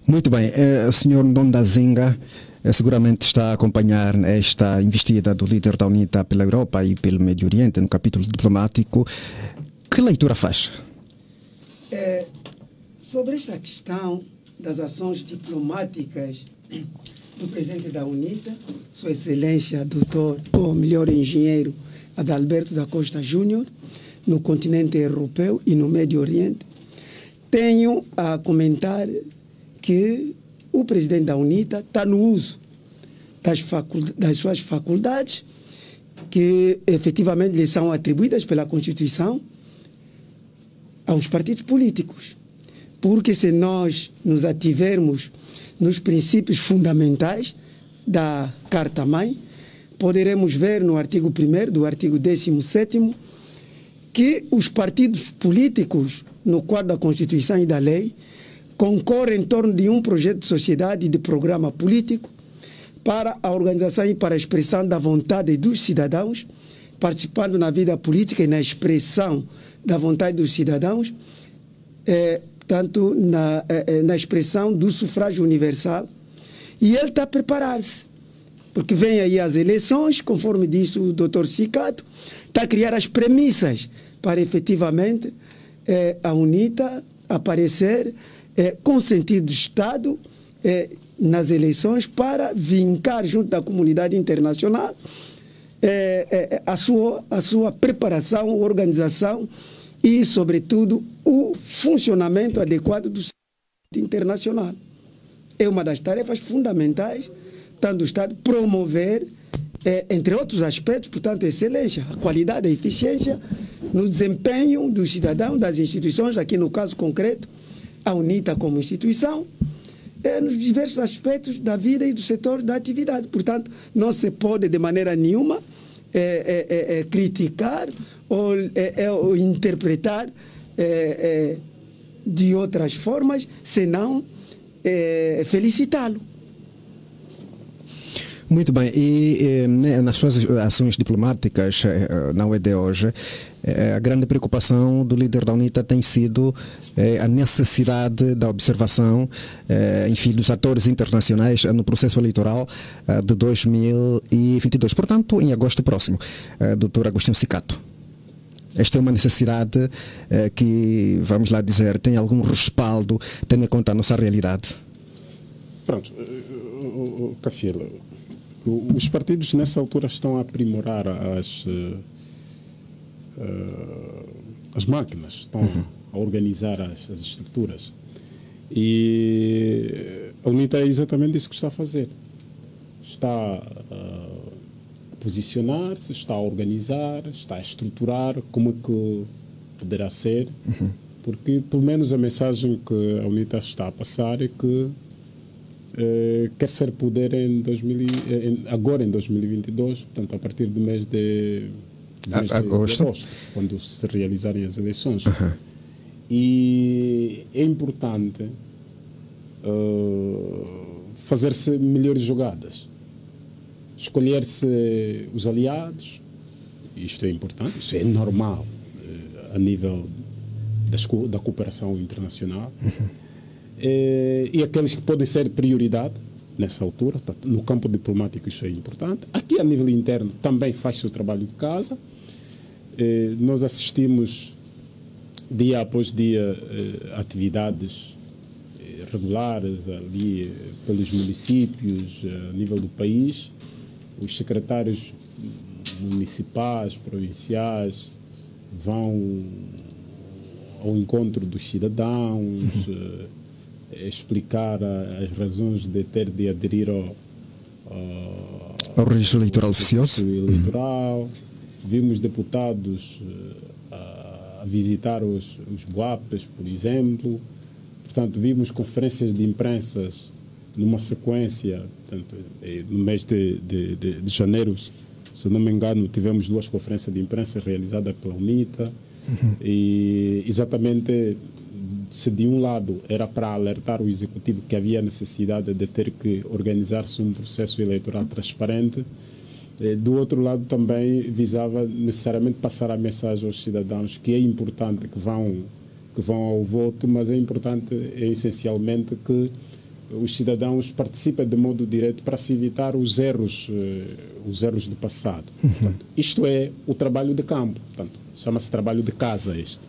Muito bem. O senhor Ndondazinga seguramente está a acompanhar esta investida do líder da UNITA pela Europa e pelo Médio Oriente no capítulo diplomático. Que leitura faz? Sobre esta questão das ações diplomáticas do presidente da UNITA, Sua Excelência Doutor, ou melhor engenheiro, Adalberto da Costa Júnior, no continente europeu e no Médio Oriente, tenho a comentar que o presidente da UNITA está no uso das suas faculdades, que efetivamente lhe são atribuídas pela Constituição, aos partidos políticos. Porque se nós nos ativermos nos princípios fundamentais da Carta-Mãe, poderemos ver no artigo 1º do artigo 17º que os partidos políticos, no quadro da Constituição e da lei, concorrem em torno de um projeto de sociedade e de programa político para a organização e para a expressão da vontade dos cidadãos, participando na vida política e na expressão da vontade dos cidadãos, tanto na expressão do sufrágio universal. E ele está a preparar-se, porque vem aí as eleições, conforme disse o doutor Cicato, está a criar as premissas para efetivamente a UNITA aparecer com sentido de Estado nas eleições para vincar junto da comunidade internacional a sua preparação, organização e, sobretudo, o funcionamento adequado do sistema internacional. É uma das tarefas fundamentais, tanto do Estado, promover, entre outros aspectos, portanto, a excelência, a qualidade, a eficiência no desempenho dos cidadãos, das instituições, aqui no caso concreto, a UNITA como instituição, nos diversos aspectos da vida e do setor da atividade. Portanto, não se pode de maneira nenhuma criticar ou interpretar de outras formas, senão felicitá-lo. Muito bem, e nas suas ações diplomáticas, não é de hoje, a grande preocupação do líder da UNITA tem sido a necessidade da observação, enfim, dos atores internacionais no processo eleitoral de 2022, portanto, em agosto próximo. Dr. Agostinho Cicato, esta é uma necessidade que, vamos lá dizer, tem algum respaldo, tendo em conta a nossa realidade? Pronto, Cafila, os partidos nessa altura estão a aprimorar as máquinas, estão a organizar as estruturas. E a UNITA é exatamente isso que está a fazer. Está a posicionar-se, está a organizar, está a estruturar como é que poderá ser, porque pelo menos a mensagem que a UNITA está a passar é que quer ser poder agora em 2022, portanto a partir do mês de agosto, quando se realizarem as eleições. E é importante fazer-se melhores jogadas, escolher-se os aliados. Isto é importante, isso é normal a nível da cooperação internacional. E aqueles que podem ser prioridade nessa altura, no campo diplomático isso é importante. Aqui a nível interno também faz-se o trabalho de casa. Nós assistimos dia após dia atividades regulares ali pelos municípios, a nível do país. Os secretários municipais, provinciais vão ao encontro dos cidadãos, explicar as razões de ter de aderir ao registro eleitoral oficioso. Vimos deputados a visitar os BUAPs, por exemplo. Portanto, vimos conferências de imprensa numa sequência. Portanto, no mês de janeiro, se não me engano, tivemos 2 conferências de imprensa realizadas pela UNITA. E exatamente, se de um lado era para alertar o Executivo que havia necessidade de ter que organizar-se um processo eleitoral transparente, do outro lado também visava necessariamente passar a mensagem aos cidadãos que é importante que vão vão ao voto, mas é importante, essencialmente, que os cidadãos participem de modo direto para se evitar os erros do passado. Portanto, isto é o trabalho de campo, chama-se trabalho de casa este.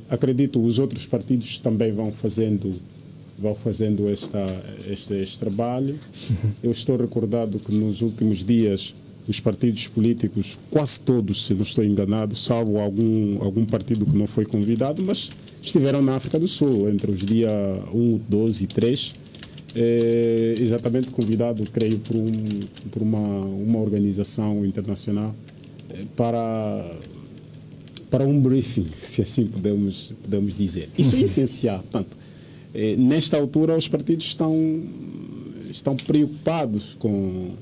Acredito os outros partidos também vão fazendo este trabalho. Eu estou recordado que nos últimos dias os partidos políticos, quase todos, se não estou enganado, salvo algum partido que não foi convidado, mas estiveram na África do Sul entre os dias 1, 12 e 3, exatamente convidado, creio, por uma organização internacional para um briefing, se assim podemos dizer. Isso é essencial. Portanto, nesta altura, os partidos estão preocupados com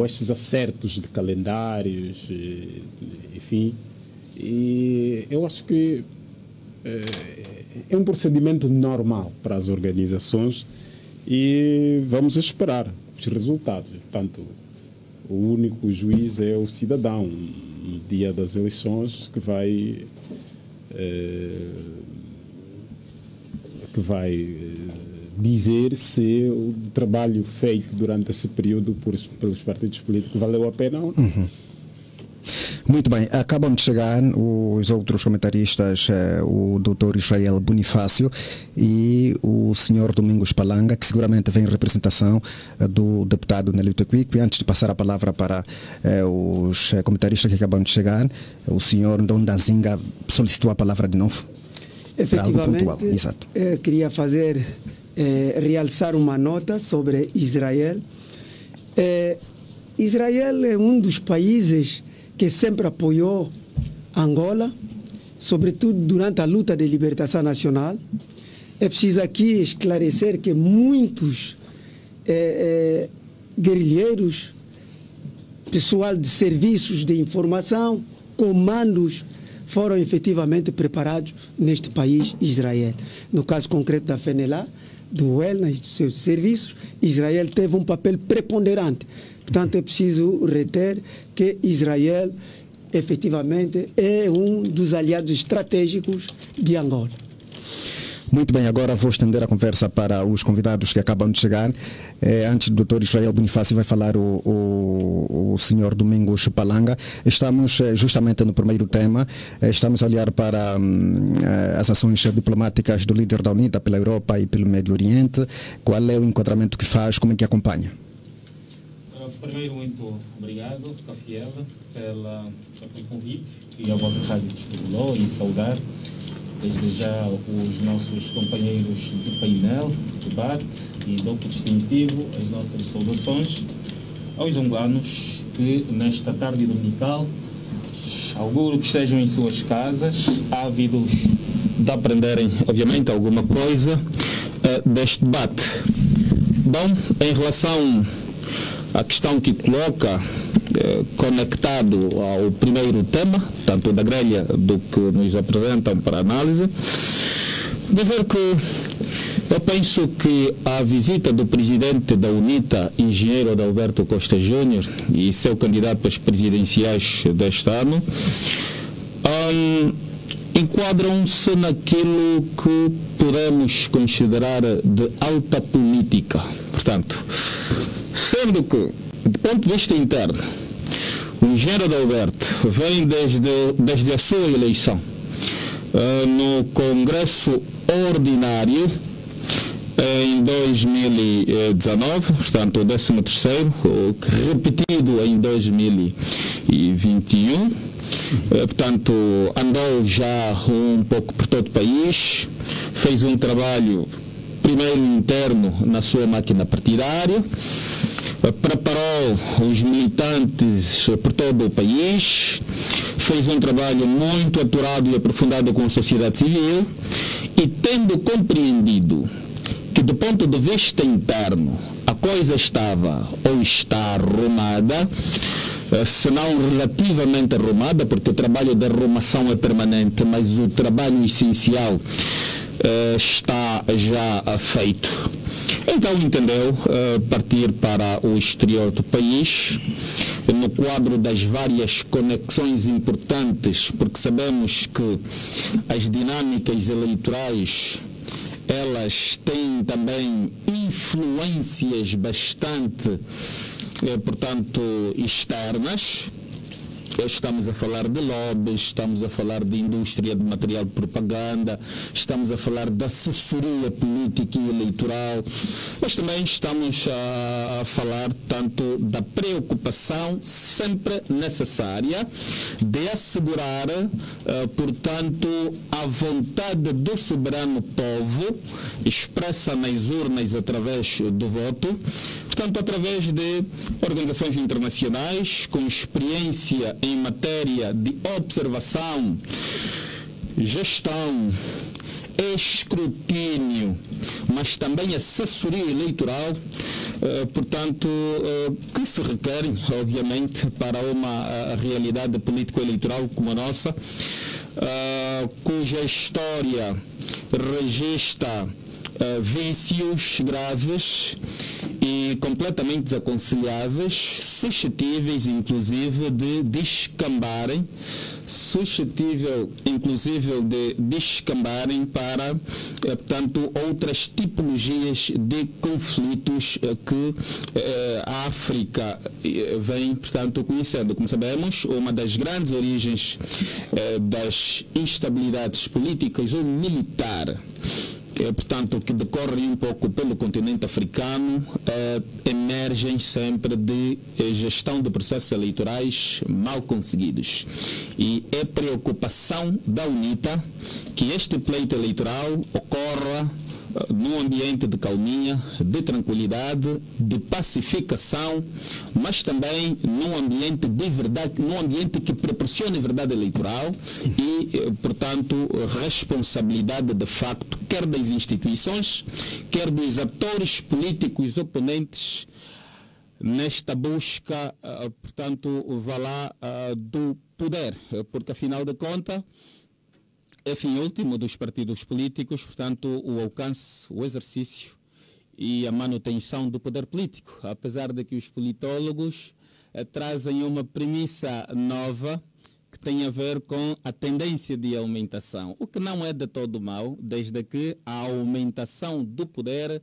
estes acertos de calendários, enfim, e eu acho que é um procedimento normal para as organizações e vamos esperar os resultados. Portanto, o único juiz é o cidadão no dia das eleições que vai dizer se o trabalho feito durante esse período pelos partidos políticos valeu a pena ou não. Muito bem, acabam de chegar os outros comentaristas, o Dr. Israel Bonifácio e o Sr. Domingos Palanga, que seguramente vem em representação do deputado Nélio Tecuico. E antes de passar a palavra para os comentaristas que acabam de chegar, o Sr. Ndondazinga solicitou a palavra de novo. Efetivamente, para algo pontual. Exato. Queria realçar uma nota sobre Israel. Israel é um dos países que sempre apoiou Angola, sobretudo durante a luta de libertação nacional. É preciso aqui esclarecer que muitos guerrilheiros, pessoal de serviços de informação, comandos, foram efetivamente preparados neste país, Israel. No caso concreto da FENELA, do UEL, e dos seus serviços, Israel teve um papel preponderante. Portanto, é preciso reter que Israel, efetivamente, é um dos aliados estratégicos de Angola. Muito bem, agora vou estender a conversa para os convidados que acabam de chegar. Antes do Dr. Israel Bonifácio vai falar o Sr. Domingos Palanga. Estamos justamente no primeiro tema, estamos a olhar para as ações diplomáticas do líder da UNITA pela Europa e pelo Médio Oriente. Qual é o enquadramento que faz, como é que acompanha? Primeiro, muito obrigado, Cafiela, pelo convite que a vossa rádio disponibilizou e saudar desde já os nossos companheiros de painel, de debate e duplo extensivo, as nossas saudações aos angolanos que nesta tarde dominical, auguro que estejam em suas casas, ávidos de aprenderem, obviamente, alguma coisa deste debate. Bom, em relação à questão que coloca, conectado ao primeiro tema, tanto da grelha do que nos apresentam para análise, dizer que eu penso que a visita do presidente da UNITA, engenheiro Adalberto Costa Júnior, e seu candidato às presidenciais deste ano, enquadram-se naquilo que podemos considerar de alta política. Portanto, sendo que, do ponto de vista interno, o engenheiro Adalberto vem desde a sua eleição no Congresso Ordinário em 2019, portanto o 13º, repetido em 2021, portanto andou já um pouco por todo o país, fez um trabalho primeiro interno na sua máquina partidária, preparou os militantes por todo o país, fez um trabalho muito aturado e aprofundado com a sociedade civil e, tendo compreendido que do ponto de vista interno a coisa estava ou está arrumada, se não relativamente arrumada, porque o trabalho de arrumação é permanente, mas o trabalho essencial está já feito. Então entendeu partir para o exterior do país, no quadro das várias conexões importantes, porque sabemos que as dinâmicas eleitorais elas têm também influências bastante, portanto, externas. Estamos a falar de lobbies, estamos a falar de indústria de material de propaganda, estamos a falar de assessoria política e eleitoral, mas também estamos a falar tanto da preocupação sempre necessária de assegurar, portanto, a vontade do soberano povo expressa nas urnas através do voto, portanto, através de organizações internacionais com experiência em matéria de observação, gestão, escrutínio, mas também assessoria eleitoral, portanto, que se requerem, obviamente, para uma realidade político-eleitoral como a nossa, cuja história registra vícios graves e completamente desaconselháveis, suscetíveis inclusive de descambarem, para, portanto, outras tipologias de conflitos que a África vem, portanto, conhecendo. Como sabemos, uma das grandes origens das instabilidades políticas ou militar, portanto, que decorrem um pouco pelo continente africano, emergem sempre de gestão de processos eleitorais mal conseguidos. E é preocupação da UNITA que este pleito eleitoral ocorra num ambiente de calminha, de tranquilidade, de pacificação, mas também num ambiente de verdade, num ambiente que proporcione verdade eleitoral e, portanto, responsabilidade de facto, quer das instituições, quer dos atores políticos oponentes nesta busca, portanto, do poder, porque afinal de contas é fim último dos partidos políticos, portanto, o alcance, o exercício e a manutenção do poder político, apesar de que os politólogos trazem uma premissa nova que tem a ver com a tendência de aumentação, o que não é de todo mal, desde que a aumentação do poder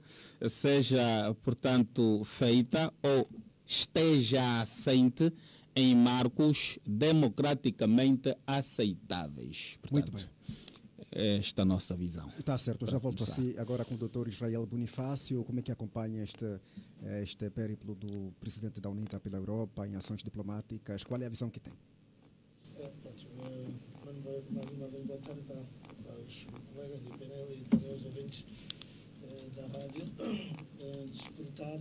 seja, portanto, feita ou esteja assente em marcos democraticamente aceitáveis. Portanto, muito bem. Esta é a nossa visão. Está certo, já volto a si agora com o Dr. Israel Bonifácio. Como é que acompanha este périplo do presidente da UNITA pela Europa em ações diplomáticas? Qual é a visão que tem? Mais uma vez, boa tarde para os colegas de PNL e também os ouvintes da rádio. Desfrutar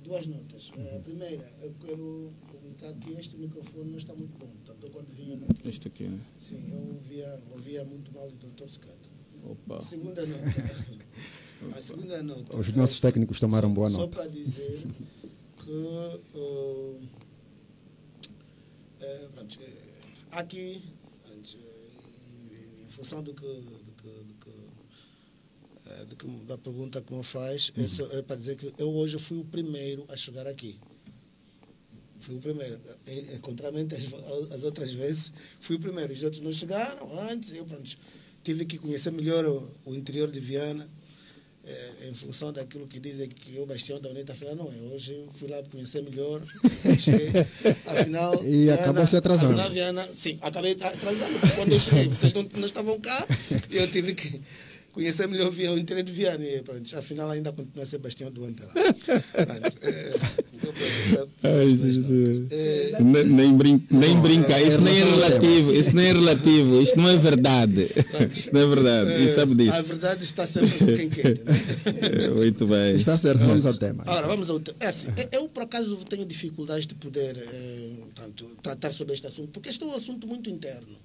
duas notas. A primeira, eu quero comentar que este microfone não está muito bom. Portanto, quando vinha aqui, este aqui, né? Sim, eu ouvia muito mal o Dr. Secato. Opa. A segunda nota. Os nossos técnicos tomaram boa nota. Só para dizer que aqui, em função da pergunta que me faz, é para dizer que eu hoje fui o primeiro a chegar aqui. Fui o primeiro. Contrariamente às outras vezes, fui o primeiro. Os outros não chegaram antes. Eu tive que conhecer melhor o interior de Viana, em função daquilo que dizem que o bastião da UNITA. Afinal, não é. Hoje eu fui lá conhecer melhor. Afinal, e Viana, acabou se atrasando. Afinal, Viana, sim, acabei atrasando. Quando eu cheguei, vocês não estavam cá, e eu tive que conhecer melhor o interior de Viana. E, afinal, ainda continua a ser bastião do Antela. Ai, Jesus. Nem brinca, isso nem é relativo, isso não é relativo, isto não é verdade. Isto não é verdade, e sabe disso. A verdade está sempre com quem quer. Né? Muito bem. Está certo, vamos ao tema. Agora, vamos ao tema. Eu, por acaso, tenho dificuldades de poder tratar sobre este assunto, porque este é um assunto muito interno.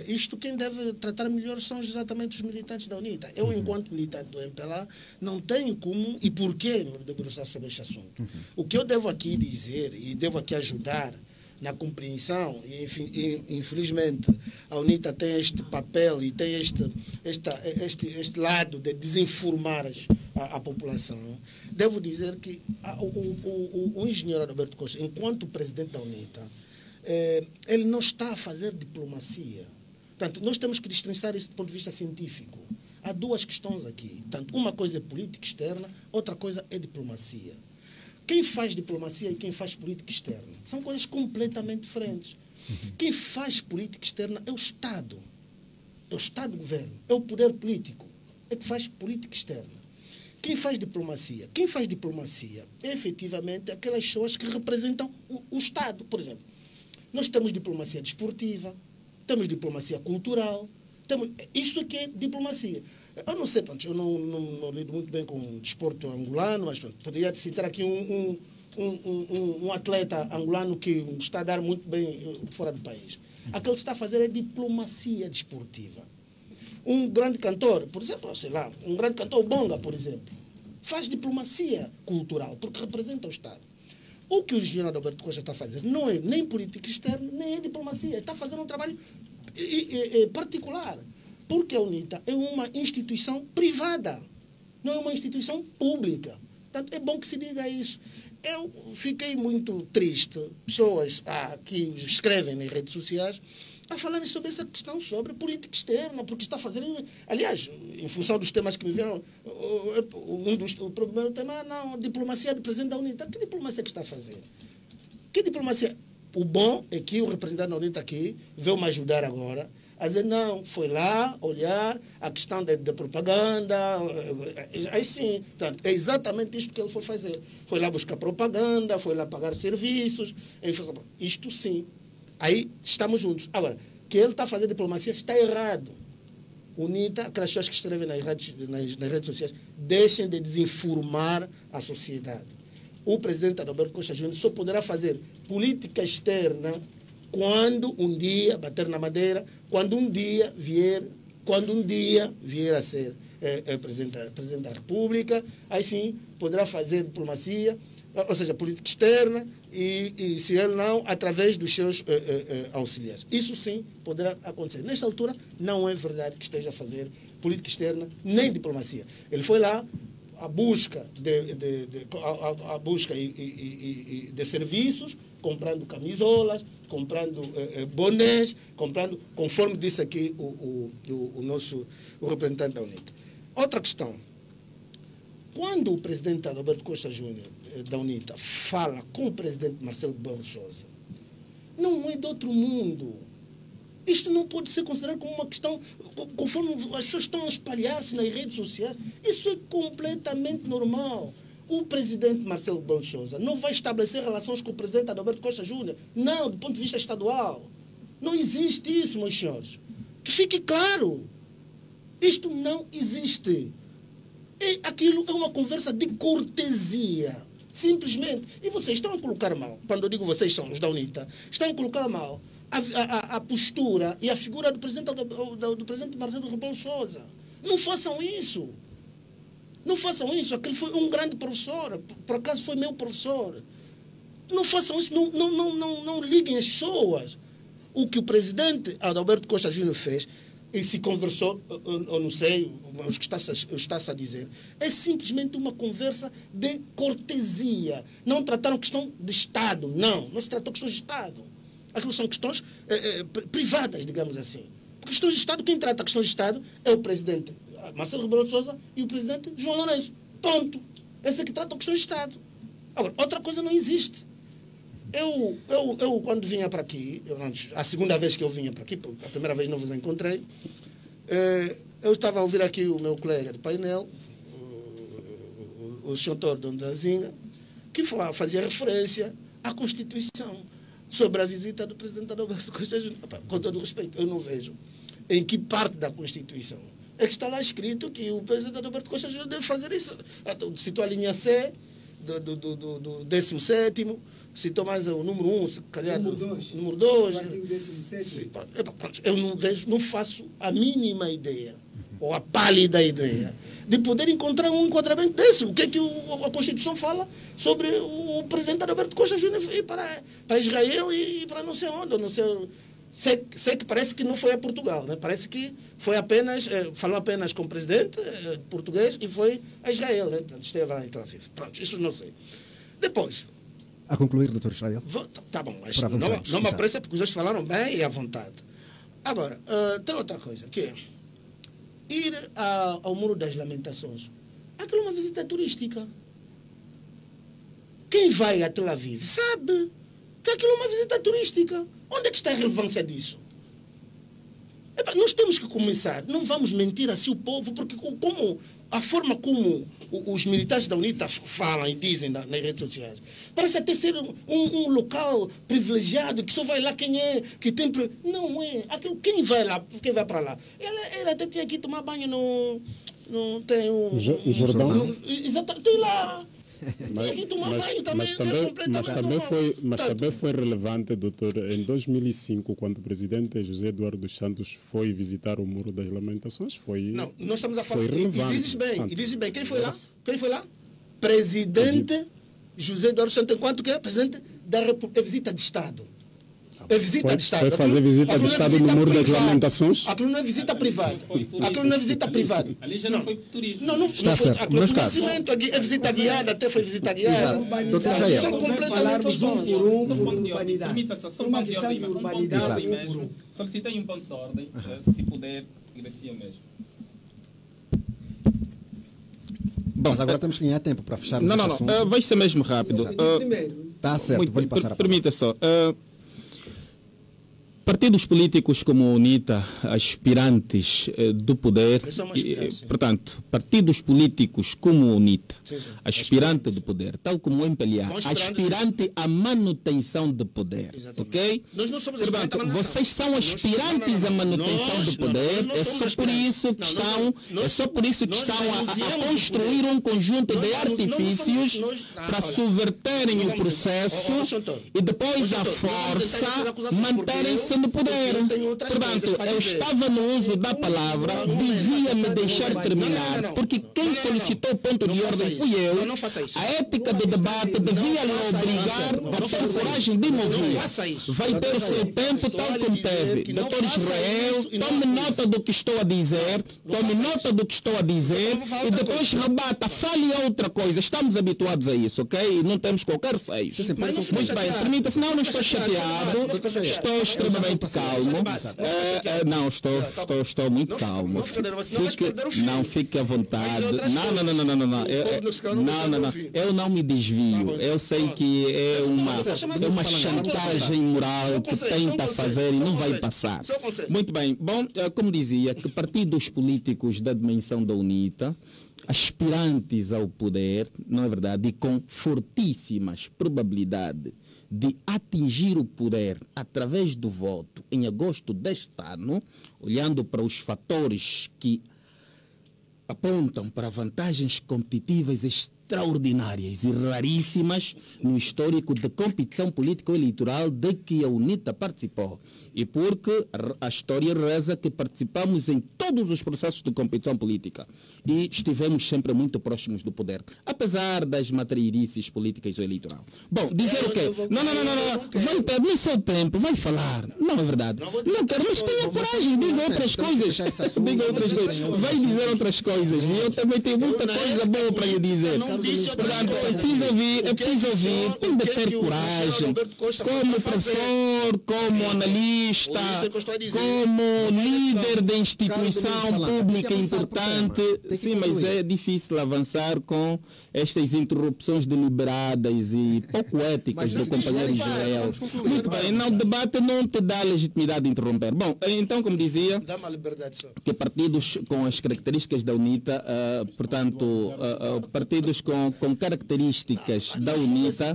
Isto quem deve tratar melhor são exatamente os militantes da UNITA. Eu, enquanto militante do MPLA, não tenho como e porquê me debruçar sobre este assunto. O que eu devo aqui dizer e devo aqui ajudar na compreensão, e, enfim, infelizmente a UNITA tem este papel e tem este lado de desinformar a população. Devo dizer que o engenheiro Adalberto Costa, enquanto presidente da UNITA, ele não está a fazer diplomacia. Portanto, nós temos que destrinçar isso do ponto de vista científico. Há duas questões aqui. Portanto, uma coisa é política externa, outra coisa é diplomacia. Quem faz diplomacia e quem faz política externa são coisas completamente diferentes. Quem faz política externa é o Estado. É o Estado-governo. É o poder político. É que faz política externa. Quem faz diplomacia? Quem faz diplomacia é efetivamente aquelas pessoas que representam o Estado. Por exemplo, nós temos diplomacia desportiva, temos diplomacia cultural, isso aqui é diplomacia. Eu não sei, pronto, eu não lido muito bem com o desporto angolano, mas pronto, poderia citar aqui um atleta angolano que está a dar muito bem fora do país. Aquilo que está a fazer é diplomacia desportiva. Um grande cantor, por exemplo, sei lá, um grande cantor, Bonga, por exemplo, faz diplomacia cultural, porque representa o Estado. O que o engenheiro Adalberto Costa está a fazer não é nem política externa, nem é diplomacia. Está fazendo um trabalho particular. Porque a UNITA é uma instituição privada, não é uma instituição pública. Portanto, é bom que se diga isso. Eu fiquei muito triste, pessoas que escrevem nas redes sociais, a falarem sobre essa questão, sobre política externa, porque está fazendo... Aliás, em função dos temas que me vieram, o primeiro tema é diplomacia do presidente da UNITA. Que diplomacia que está a fazer? Que diplomacia? O bom é que o representante da UNITA aqui veio me ajudar agora a dizer, não, foi lá olhar a questão da propaganda, aí sim, portanto, é exatamente isto que ele foi fazer. Foi lá buscar propaganda, foi lá pagar serviços, isto sim. Aí estamos juntos. Agora, que ele está a fazer diplomacia está errado. UNITA, aquelas pessoas que escrevem nas redes sociais, deixem de desinformar a sociedade. O presidente Adalberto Costa Júnior só poderá fazer política externa quando um dia bater na madeira, quando um dia vier a ser presidente da República, aí sim poderá fazer diplomacia, ou seja, política externa, e se ele não, através dos seus auxiliares. Isso sim poderá acontecer. Nesta altura, não é verdade que esteja a fazer política externa nem diplomacia. Ele foi lá à busca de serviços, comprando camisolas, comprando bonés, comprando, conforme disse aqui o representante da UNITA. Outra questão. Quando o presidente Adalberto Costa Júnior, da UNITA, fala com o presidente Marcelo Rebelo de Sousa, não é de outro mundo. Isto não pode ser considerado como uma questão, conforme as pessoas estão a espalhar-se nas redes sociais. Isso é completamente normal. O presidente Marcelo Rebelo de Sousa não vai estabelecer relações com o presidente Adalberto Costa Júnior. Não, do ponto de vista estadual. Não existe isso, meus senhores. Que fique claro. Isto não existe. E aquilo é uma conversa de cortesia. Simplesmente. E vocês estão a colocar mal, quando eu digo vocês são os da UNITA, estão a colocar mal a postura e a figura do presidente Marcelo Rebelo de Sousa. Não façam isso. Não façam isso. Aquele foi um grande professor. Por acaso foi meu professor. Não façam isso. Não liguem as pessoas. O que o presidente Adalberto Costa Júnior fez e se conversou, eu não sei, o que está-se a dizer, é simplesmente uma conversa de cortesia. Não trataram questão de Estado. Não se tratou questões de Estado. Aquilo são questões privadas, digamos assim. Questões de Estado, quem trata questões de Estado é o presidente Marcelo Rebelo de Sousa e o presidente João Lourenço. Ponto. Esse é que trata questões de Estado. Agora, outra coisa não existe. Eu quando vinha para aqui, a segunda vez que eu vinha para aqui, a primeira vez não vos encontrei, eu estava a ouvir aqui o meu colega de painel, o senhor Dom Danzinga, que fazia referência à Constituição sobre a visita do presidente Adalberto Costa Júnior. Com todo respeito, eu não vejo em que parte da Constituição é que está lá escrito que o presidente Adalberto Costa Júnior deve fazer isso. Citou a linha C do 17º, citou mais o número 1, se calhar número 2. O artigo 17º. Eu não vejo, não faço a mínima ideia ou a pálida ideia, de poder encontrar um enquadramento desse. O que é que a Constituição fala sobre o presidente Alberto Costa Júnior ir para Israel e para não sei onde, não sei. Sei que parece que não foi a Portugal, né? Parece que foi apenas, falou apenas com o presidente português e foi a Israel, né? Esteve lá em Tel Aviv. Pronto, isso não sei. Depois... A concluir, doutor Israel. Tá bom, mas não me apressa porque os dois falaram bem e à vontade. Agora, tem outra coisa, que é ir ao Muro das Lamentações. Aquilo é uma visita turística. Quem vai a Tel Aviv sabe que aquilo é uma visita turística. Onde é que está a relevância disso? Nós temos que começar, não vamos mentir assim o povo, porque a forma como os militares da UNITA falam e dizem nas redes sociais, parece até ser um local privilegiado, que só vai lá quem é, que tem... Não é. Quem vai para lá? Ela até tinha que tomar banho no tem um Jordão? Exatamente, tem lá. Mas também foi relevante, doutor, em 2005, quando o presidente José Eduardo Santos foi visitar o Muro das Lamentações, Não, nós estamos a falar... relevante. E dizes bem, quem foi lá? Quem foi lá? Presidente José Eduardo Santos, enquanto que é presidente da República, é visita de Estado. É visita de Estado. Foi fazer visita de Estado no Muro das Lamentações? Aquilo não é visita privada. Aquilo não é visita privada. Ali já não foi turismo. Não foi. Aquilo é visita guiada, até foi visita guiada. Doutor Israel. São completamente Falarmos um por um, por Permita urbanidade. só Uma questão de urbanidade. mesmo. Solicitei um ponto de ordem, se puder, agradecia mesmo. Bom, mas agora temos que ganhar tempo para fecharmos esse assunto. Não. Vai ser mesmo rápido. Primeiro, Está certo, vou-lhe passar a palavra. Permita só. Partidos políticos como a UNITA, aspirantes do poder, portanto, partidos políticos como a UNITA, aspirante do poder, tal como o MPLA, aspirante à manutenção do poder, ok? Nós não somos portanto, vocês são aspirantes à manutenção do poder, é só por isso que estão a construir um conjunto de artifícios para subverterem o processo e depois à força manterem-se no poder. Portanto, eu estava no uso da palavra, devia me deixar terminar, porque quem solicitou o ponto de ordem fui eu. A ética do debate devia lhe obrigar a ter coragem de me ouvir. Vai ter o seu tempo, tal como teve. Doutor Israel, tome nota do que estou a dizer, e depois rebata, fale outra coisa. Estamos habituados a isso, ok? Não temos qualquer receio. Muito bem, permita, senão não estou chateado, estou extremamente calmo. Não, estou muito calmo. Não, fique à vontade. Não. Eu não me desvio. Eu sei que é uma chantagem moral que tenta fazer e não vai passar. Muito bem. Bom, como dizia, que partidos políticos da dimensão da UNITA, aspirantes ao poder, não é verdade, e com fortíssimas probabilidades de atingir o poder através do voto em agosto deste ano, olhando para os fatores que apontam para vantagens competitivas extraordinárias e raríssimas no histórico de competição político-eleitoral de que a UNITA participou. E porque a história reza que participamos em todos os processos de competição política e estivemos sempre muito próximos do poder, apesar das matrairices políticas ou eleitoral. Bom, dizer o quê? Não. Vai ter no seu tempo, vai falar. Não é verdade. Não quero, mas tenha coragem, diga outras coisas. Vai dizer outras coisas. E eu também tenho muita coisa boa para lhe dizer. Portanto, é preciso ouvir, tem de ter coragem, como professor, como analista, como líder de instituição pública importante. Sim, mas é difícil avançar com estas interrupções deliberadas e pouco éticas do companheiro Israel. Muito bem, o debate não te dá legitimidade de interromper. Bom, então, como dizia, que partidos com as características da UNITA, portanto, partidos com características da UNITA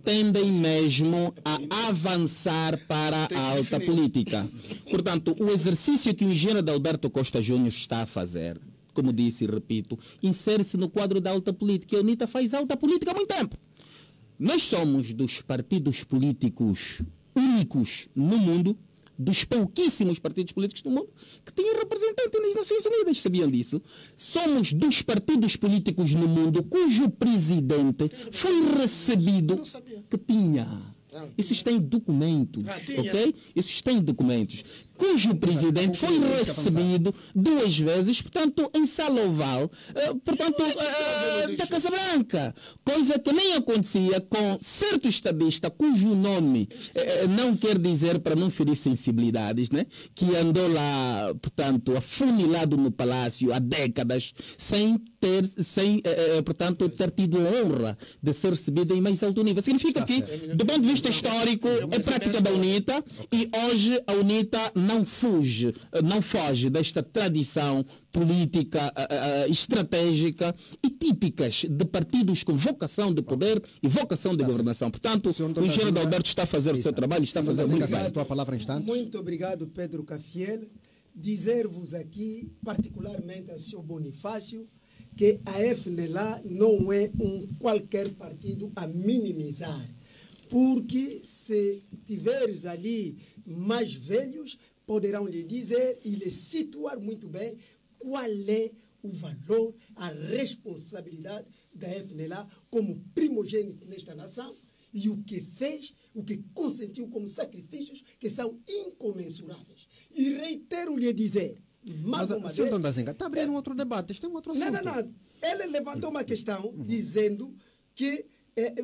tendem mesmo a avançar para a alta política. Portanto, o exercício que o engenheiro Adalberto Costa Júnior está a fazer, como disse e repito, insere-se no quadro da alta política. A UNITA faz alta política há muito tempo. Nós somos dos partidos políticos únicos no mundo dos pouquíssimos partidos políticos do mundo que têm representante nas Nações Unidas. Sabiam disso? Somos dos partidos políticos no mundo cujo presidente foi recebido que tinha. Isso está em documentos, ok? Isso está em documentos. Cujo presidente foi recebido 2 vezes, portanto, em sala oval, portanto, da Casa Branca. Coisa que nem acontecia com certo estadista, cujo nome não quer dizer, para não ferir sensibilidades, né? Que andou lá, portanto, afunilado no palácio há décadas, sem ter tido a honra de ser recebido em mais alto nível. Significa que, do ponto de vista histórico, é prática da UNITA, e hoje a UNITA não foge desta tradição política estratégica e típicas de partidos com vocação de poder e vocação de governação. Portanto, o engenheiro Alberto está a fazer o seu trabalho, está a fazer muito bem. A tua palavra em instantes. Muito obrigado, Pedro Cafiel. Dizer-vos aqui, particularmente ao senhor Bonifácio, que a FNLA não é qualquer partido a minimizar. Porque se tiveres ali mais velhos, poderão lhe dizer e lhe situar muito bem qual é o valor, a responsabilidade da FNLA como primogênito nesta nação e o que fez, o que consentiu como sacrifícios que são incomensuráveis. E reitero-lhe dizer, mais uma vez... Senhor Dazenga, está abrindo um outro debate, este é um outro assunto. Não. Ele levantou uma questão dizendo que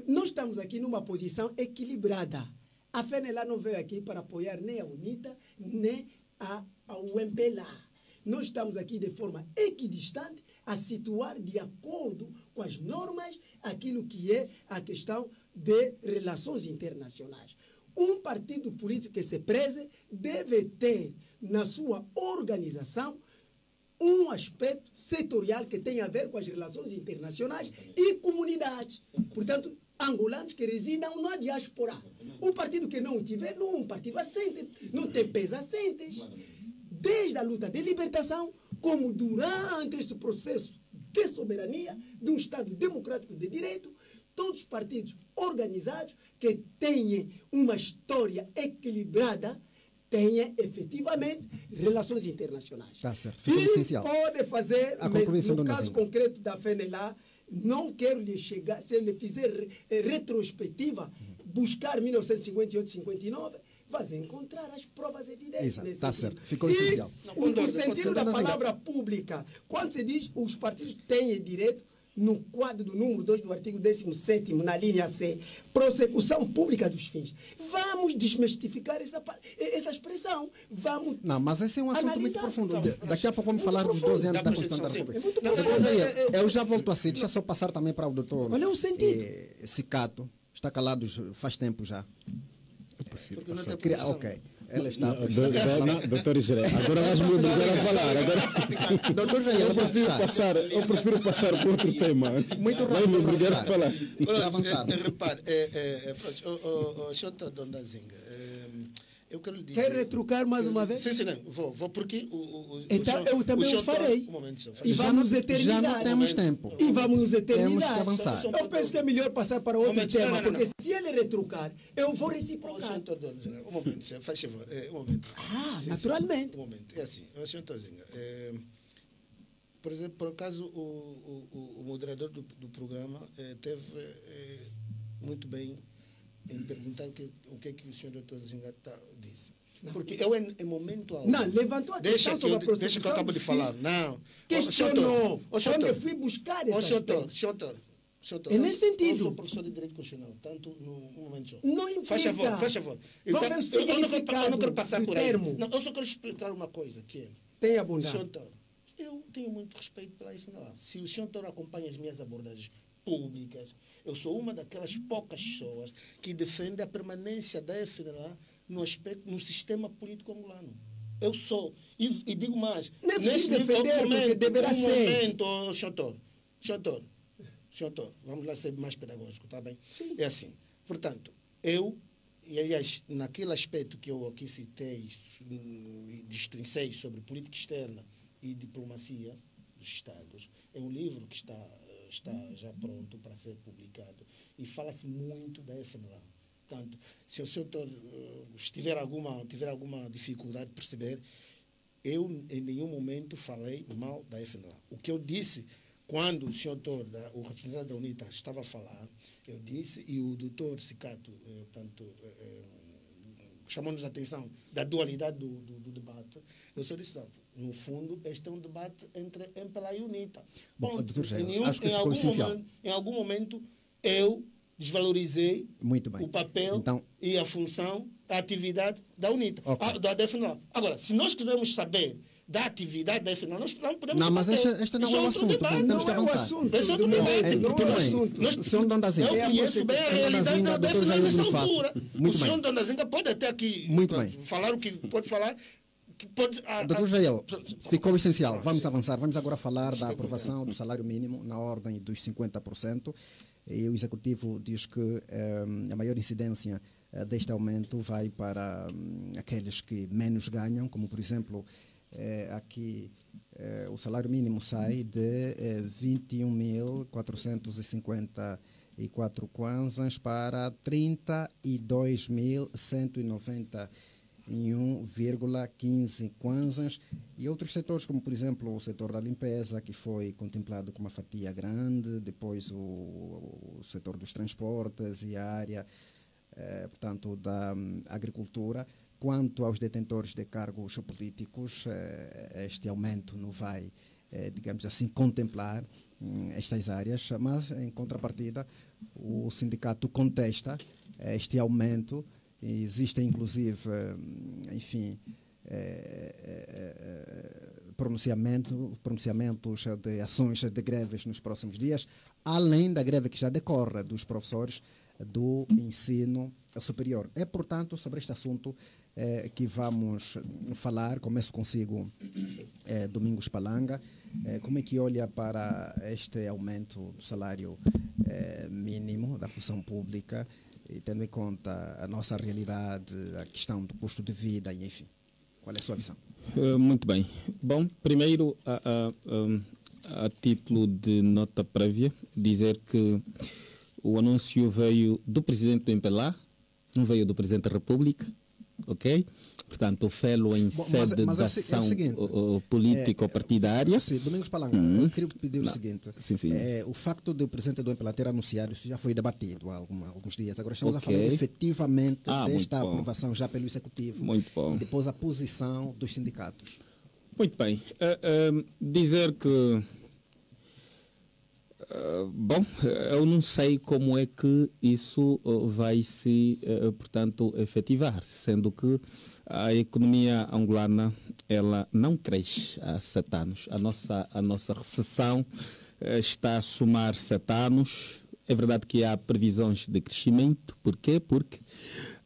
nós estamos aqui numa posição equilibrada. A FNLA não veio aqui para apoiar nem a UNITA, nem a UMPLA. Nós estamos aqui de forma equidistante a situar de acordo com as normas aquilo que é a questão de relações internacionais. Um partido político que se preze deve ter na sua organização um aspecto setorial que tem a ver com as relações internacionais e comunidades. Portanto, angolanos que residam na diáspora. Um partido que não tiver, não é um partido assente, não tem peso assentes. Desde a luta de libertação, como durante este processo de soberania de um Estado democrático de direito, todos os partidos organizados que tenham uma história equilibrada tenha efetivamente relações internacionais. Tá certo. E essencial. pode fazer, mas no caso Nazinga. concreto da FNLA, não quero lhe chegar, se ele fizer retrospectiva, buscar 1958, 59, vai encontrar as provas evidentes. Está certo, ficou e essencial. O sentido da palavra pública, quando se diz os partidos têm direito, no quadro do número 2 do artigo 17º, na linha C, prossecução pública dos fins. Vamos desmistificar essa expressão. Vamos Não, mas esse é um assunto muito profundo. Daqui a pouco vamos falar dos 12 anos da Constituição da República. É muito profundo. Eu já volto a si. Deixa só passar também para o doutor. Olha o sentido. Cicato. Está calado faz tempo já. Eu prefiro Porque não passar. tem posição. Ok. Ela está... Doutor Israel, agora vais me obrigar a falar. Agora, Doutor Jair, eu prefiro passar para outro tema. Muito rápido. Vai me obrigar a falar. Repare, Xota Dona Zinga, eu quero lhe dizer... Quer retrucar mais uma vez? Sim, não, vou porque Então, eu também o farei. Um momento, E vamos eternizar. Já não temos tempo. E vamos nos eternizar. Temos que avançar. Eu penso que é melhor passar para outro Momento, tema, não. porque se ele retrucar, eu vou reciprocar. Um momento, faz favor, um momento. Naturalmente. Um momento, é assim, Xota Zinga, por exemplo, por acaso, o moderador do programa teve muito bem em perguntar o que é que o senhor doutor Zinga disse. Porque eu, em momento algum... Não, levantou a questão sobre a prosecução. Deixa que eu acabo de falar. Não. Questionou. Quando eu fui buscar esse aspecto. Senhor, É nesse sentido. Eu sou professor de Direito Constitucional, tanto no momento só. Não implica. Faz favor. Vamos ver o significado eu não quero passar do por aí. termo. Não, eu só quero explicar uma coisa, que é... Tenha bondade. Senhor doutor, eu tenho muito respeito pela FNLA. Se o senhor doutor acompanha as minhas abordagens públicas, eu sou uma daquelas poucas pessoas que defende a permanência da FNLA no sistema político angolano. Eu sou. E digo mais. Não é preciso defender, porque deverá ser. Senhor doutor, vamos lá ser mais pedagógico, tá bem? Sim. É assim. Portanto, e aliás, naquele aspecto que eu aqui citei e destrincei sobre política externa e diplomacia dos Estados, é um livro que está já pronto para ser publicado e fala-se muito da FNLA. Portanto, se o senhor tiver alguma dificuldade de perceber, eu em nenhum momento falei mal da FNLA. O que eu disse, quando o senhor o representante da UNITA estava a falar, eu disse, e o doutor Cicato, chamou-nos a atenção da dualidade do debate, eu só disse, não, no fundo, este é um debate entre MPLA e UNITA. Bom, Em algum momento, eu desvalorizei o papel e a função, a atividade da UNITA, da FNLA. Agora, se nós quisermos saber da atividade da FNLA, nós podemos... Não, mas este não é o assunto. Não é o assunto. Esse é outro debate. Não é o assunto. Eu conheço bem a realidade da FNLA nessa altura. O senhor Dona Zinga pode até aqui falar o que pode falar. Doutor Jael, ficou essencial. Vamos avançar. Vamos agora falar da aprovação do salário mínimo na ordem dos 50%. E o Executivo diz que a maior incidência deste aumento vai para aqueles que menos ganham, como, por exemplo, aqui o salário mínimo sai de 21.454 kwanzas para 32.191,15 kwanzas, e outros setores, como por exemplo o setor da limpeza, que foi contemplado com uma fatia grande, depois o setor dos transportes e a área, portanto, da agricultura. Quanto aos detentores de cargos políticos, este aumento não vai, digamos assim, contemplar estas áreas, mas, em contrapartida, o sindicato contesta este aumento. Existem, inclusive, enfim, pronunciamentos de ações de greves nos próximos dias, além da greve que já decorre dos professores do ensino superior. É, portanto, sobre este assunto que vamos falar. Começo consigo, Domingos Palanga. Como é que olha para este aumento do salário mínimo da função pública, e tendo em conta a nossa realidade, a questão do custo de vida, e enfim, qual é a sua visão? Muito bem. Bom, primeiro, a título de nota prévia, dizer que o anúncio veio do presidente do MPLA, não veio do presidente da República, ok? Portanto, fê-lo em sede de ação político-partidária. Sim, Domingos Palanga, eu queria pedir o seguinte. Sim. O facto do presidente do MPLA ter anunciado, isso já foi debatido há alguns dias. Agora estamos a falar efetivamente desta aprovação já pelo Executivo. Muito bom. E depois a posição dos sindicatos. Muito bem. Dizer que... bom, eu não sei como é que isso vai se, portanto, efetivar, sendo que a economia angolana, ela não cresce há 7 anos. A nossa recessão está a somar 7 anos. É verdade que há previsões de crescimento. Por quê? Porque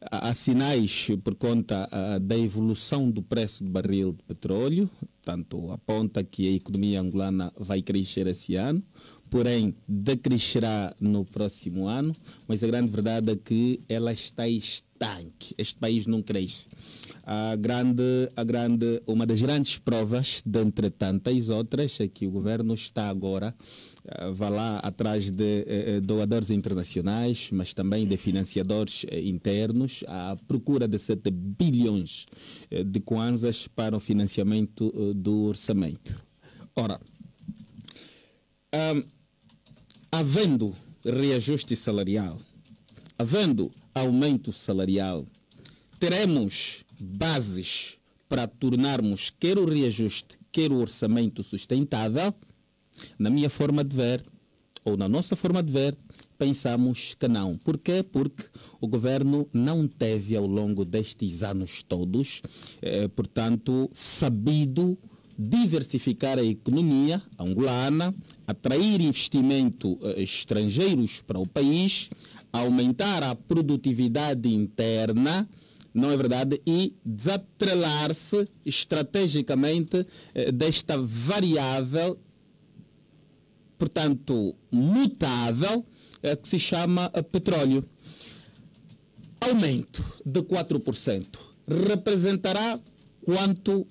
há sinais por conta da evolução do preço do barril de petróleo, tanto aponta que a economia angolana vai crescer esse ano, porém decrescerá no próximo ano, mas a grande verdade é que ela está estanque. Este país não cresce. Uma das grandes provas, dentre tantas outras, é que o governo está agora, vai lá atrás de doadores internacionais, mas também de financiadores internos, à procura de 7 bilhões de kwanzas para o financiamento do orçamento. Ora, havendo reajuste salarial, havendo aumento salarial, teremos bases para tornarmos quer o reajuste, quer o orçamento sustentável. Na minha forma de ver, ou na nossa forma de ver, pensamos que não. Por quê? Porque o governo não teve ao longo destes anos todos, portanto, sabido diversificar a economia angolana, atrair investimento estrangeiros para o país, aumentar a produtividade interna, não é verdade? E desatrelar-se estrategicamente desta variável, portanto, mutável, que se chama petróleo. Aumento de 4% representará quanto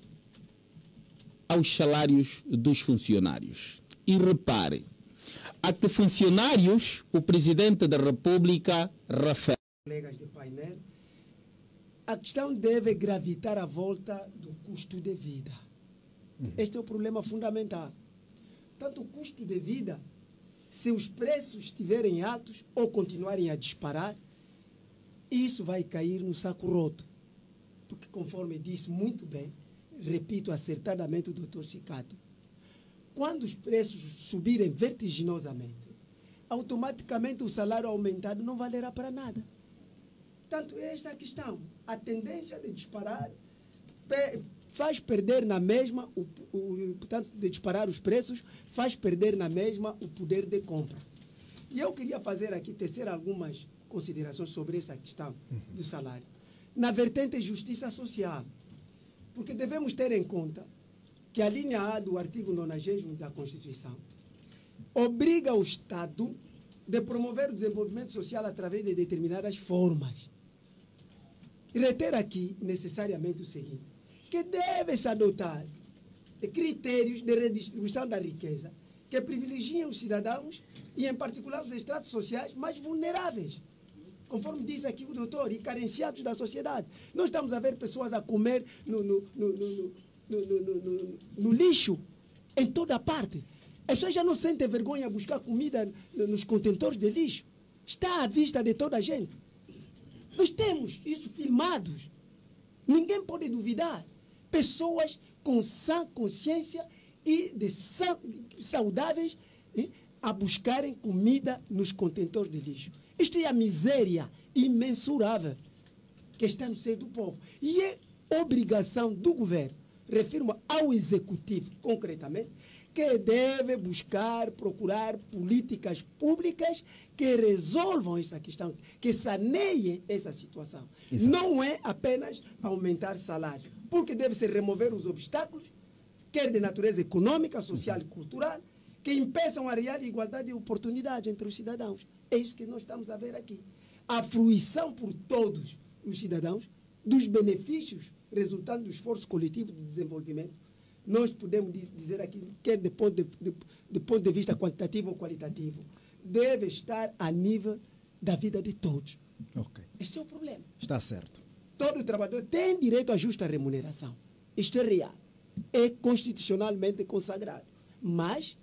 aos salários dos funcionários. E repare, a que funcionários o Presidente da República refere. colegas de painel, a questão deve gravitar à volta do custo de vida. Este é o problema fundamental. Tanto o custo de vida, se os preços estiverem altos ou continuarem a disparar, isso vai cair no saco roto. Porque, conforme disse muito bem, repito acertadamente o doutor Chicato, quando os preços subirem vertiginosamente, automaticamente o salário aumentado não valerá para nada. Portanto, esta é a questão. A tendência de disparar faz perder na mesma, portanto, de disparar os preços, faz perder na mesma o poder de compra. E eu queria fazer aqui, tecer algumas considerações sobre essa questão do salário. Na vertente justiça social, porque devemos ter em conta que a linha A do artigo 90º da Constituição obriga o Estado de promover o desenvolvimento social através de determinadas formas. E reter aqui, necessariamente, o seguinte, que deve-se adotar critérios de redistribuição da riqueza que privilegiem os cidadãos e, em particular, os estratos sociais mais vulneráveis, conforme diz aqui o doutor, e carenciados da sociedade. Nós estamos a ver pessoas a comer no lixo, em toda parte. As pessoas já não sentem vergonha de buscar comida nos contentores de lixo. Está à vista de toda a gente. Nós temos isso filmados. Ninguém pode duvidar. Pessoas com sã consciência e saudáveis a buscarem comida nos contentores de lixo. Isto é a miséria imensurável que está no seio do povo. E é obrigação do governo, refiro ao executivo concretamente, que deve procurar políticas públicas que resolvam essa questão, que saneiem essa situação. Exato. Não é apenas aumentar salário, porque deve-se remover os obstáculos, quer de natureza econômica, social e cultural, que impeçam a real igualdade de oportunidade entre os cidadãos. É isso que nós estamos a ver aqui. A fruição por todos os cidadãos dos benefícios resultantes do esforço coletivo de desenvolvimento. Nós podemos dizer aqui, quer do ponto de vista quantitativo ou qualitativo, deve estar a nível da vida de todos. Okay. Este é o problema. Está certo. Todo trabalhador tem direito à justa remuneração. Isto é real. É constitucionalmente consagrado. Mas,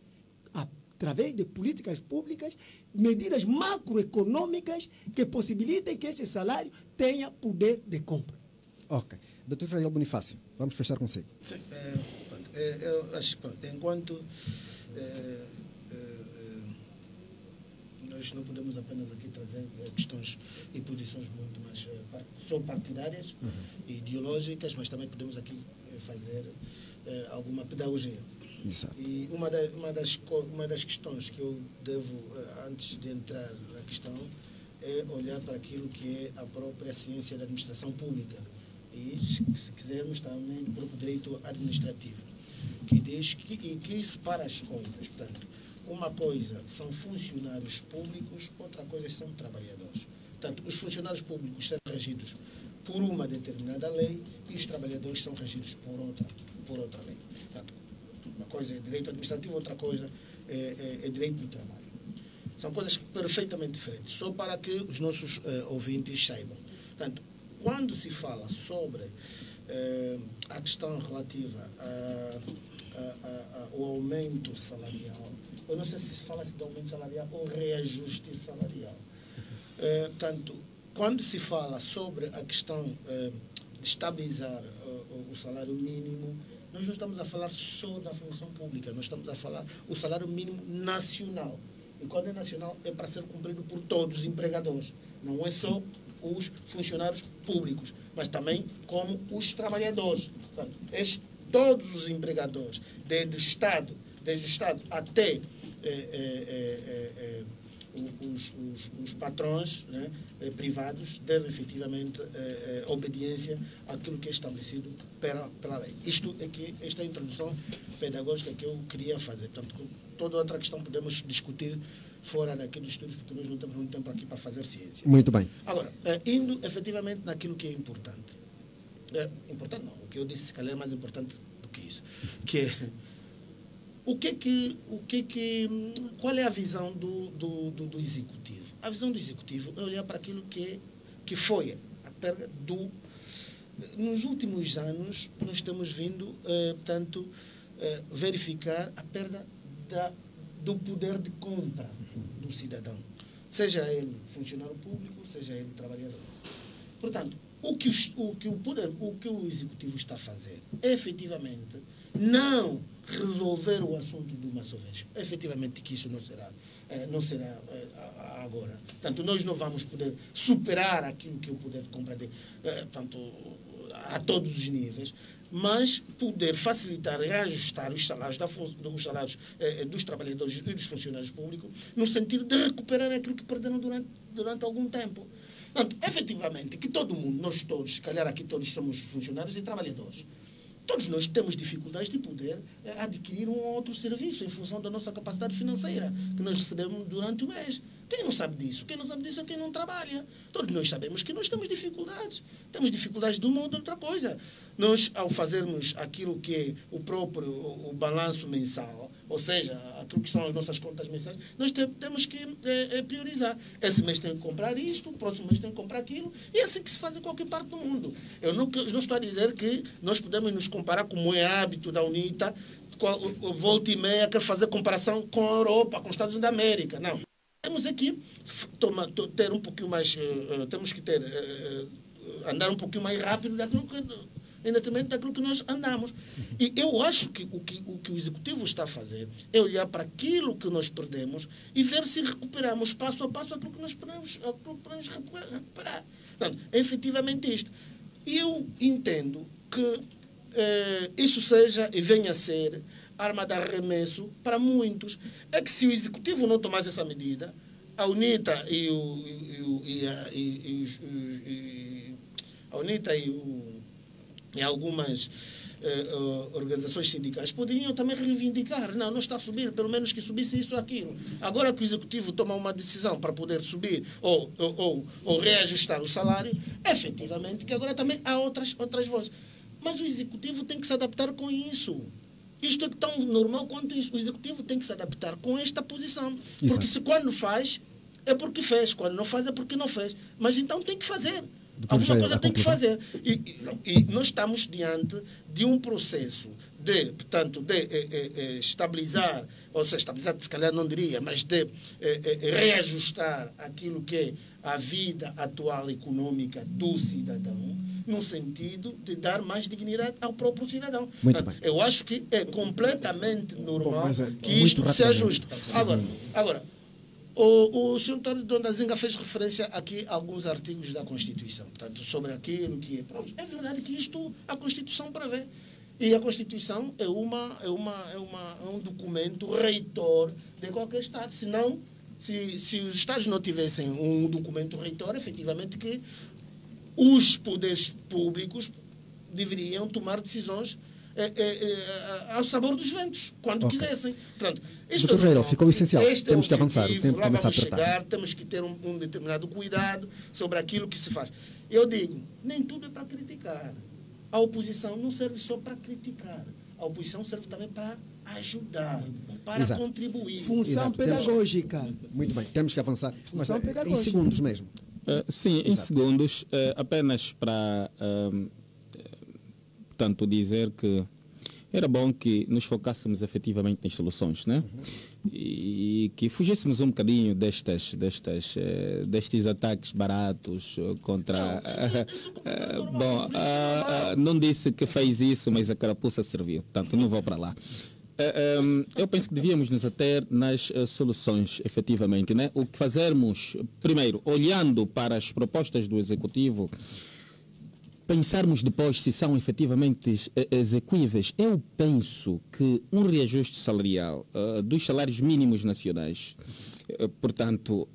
através de políticas públicas, medidas macroeconômicas que possibilitem que este salário tenha poder de compra. Ok. Dr. Israel Bonifácio, vamos fechar consigo. Sim. Eu acho que, enquanto nós não podemos apenas aqui trazer questões e posições muito mais só partidárias e ideológicas, mas também podemos aqui fazer alguma pedagogia. Exato. E uma das questões que eu devo, antes de entrar na questão, é olhar para aquilo que é a própria ciência da administração pública. E, se quisermos, também do próprio direito administrativo, que diz que separa as coisas. Portanto, uma coisa são funcionários públicos, outra coisa são trabalhadores. Portanto, os funcionários públicos são regidos por uma determinada lei e os trabalhadores são regidos por outra lei. Portanto, uma coisa é direito administrativo, outra coisa é direito do trabalho. São coisas perfeitamente diferentes, só para que os nossos ouvintes saibam. Portanto, quando se fala sobre a questão relativa ao aumento salarial, eu não sei se fala-se de aumento salarial ou reajuste salarial. Portanto, quando se fala sobre a questão de estabilizar o salário mínimo, nós não estamos a falar só da função pública, nós estamos a falar o salário mínimo nacional. E quando é nacional, é para ser cumprido por todos os empregadores. Não é só os funcionários públicos, mas também como os trabalhadores. Portanto, todos os empregadores, desde o Estado até os patrões, né, privados, devem efetivamente obediência àquilo que é estabelecido pela lei. Esta é a introdução pedagógica que eu queria fazer. Portanto, toda outra questão podemos discutir fora daqueles estudos, porque nós não temos muito tempo aqui para fazer ciência. Muito bem. Agora, indo efetivamente naquilo que é importante. Importante não, o que eu disse se calhar é mais importante do que isso. Que é, qual é a visão do executivo? A visão do executivo é olhar para aquilo que é que foi a perda do... Nos últimos anos, nós temos vindo, portanto, verificar a perda do poder de compra do cidadão, seja ele funcionário público, seja ele trabalhador. Portanto, o que o executivo está a fazer é efetivamente não resolver o assunto do maçovense. Efetivamente que isso não será agora. Portanto, nós não vamos poder superar aquilo que é o poder de compra a todos os níveis, mas poder facilitar e reajustar os salários, dos trabalhadores e dos funcionários públicos, no sentido de recuperar aquilo que perderam durante algum tempo. Portanto, efetivamente, que todo mundo, nós todos, se calhar aqui todos somos funcionários e trabalhadores, todos nós temos dificuldades de poder adquirir um ou outro serviço em função da nossa capacidade financeira que nós recebemos durante o mês. Quem não sabe disso? Quem não sabe disso é quem não trabalha. Todos nós sabemos que nós temos dificuldades. Temos dificuldades de uma ou de outra coisa. Nós, ao fazermos aquilo que é o balanço mensal, ou seja, aquilo que são as nossas contas mensais, nós temos que priorizar. Esse mês tem que comprar isto, o próximo mês tem que comprar aquilo, e é assim que se faz em qualquer parte do mundo. Eu não estou a dizer que nós podemos nos comparar, como é hábito da UNITA, volta e meia, quer fazer comparação com a Europa, com os Estados Unidos da América. Não. Temos aqui ter um pouquinho mais, temos que andar um pouquinho mais rápido em detrimento daquilo que nós andamos. E eu acho que o que o Executivo está a fazer é olhar para aquilo que nós perdemos e ver se recuperamos passo a passo aquilo que nós podemos recuperar. Portanto, é efetivamente isto. E eu entendo que isso seja e venha a ser arma de arremesso para muitos. É que se o Executivo não tomasse essa medida, a UNITA e algumas organizações sindicais poderiam também reivindicar. Não está a subir, pelo menos que subisse isso ou aquilo. Agora que o Executivo toma uma decisão para poder subir ou reajustar o salário, efetivamente que agora também há outras vozes. Mas o Executivo tem que se adaptar com isso. Isto é tão normal quanto isso. O Executivo tem que se adaptar com esta posição. Porque se quando faz, é porque fez. Quando não faz, é porque não fez. Mas então tem que fazer. Alguma coisa tem que fazer. E nós estamos diante de um processo de estabilizar, ou seja, estabilizar, se calhar não diria, mas de reajustar aquilo que é a vida atual econômica do cidadão, no sentido de dar mais dignidade ao próprio cidadão. Eu acho que é completamente normal que isto se ajuste. Agora, o senhor Antônio Dondazinga fez referência aqui a alguns artigos da Constituição, portanto, sobre aquilo que é próprio. É verdade que isto a Constituição prevê. E a Constituição é um documento reitor de qualquer Estado. Senão, se os Estados não tivessem um documento reitor, efetivamente que os poderes públicos deveriam tomar decisões ao sabor dos ventos, quando quisessem. Pronto, Dr. Reira, ficou essencial. Temos que avançar. O tempo começa a apertar. Temos que ter um determinado cuidado sobre aquilo que se faz. Eu digo, nem tudo é para criticar. A oposição não serve só para criticar. A oposição serve também para ajudar, para contribuir. Função pedagógica. Muito bem, temos que avançar. Mas, em segundos mesmo. Sim, em segundos, apenas para portanto, dizer que era bom que nos focássemos efetivamente nas soluções, né? E que fugíssemos um bocadinho destes ataques baratos contra... Não disse que fez isso, mas a carapuça serviu, portanto não vou para lá. Eu penso que devíamos nos ater nas soluções, efetivamente, né? O que fazermos, primeiro, olhando para as propostas do Executivo, pensarmos depois se são efetivamente execuíveis. Eu penso que um reajuste salarial dos salários mínimos nacionais, portanto,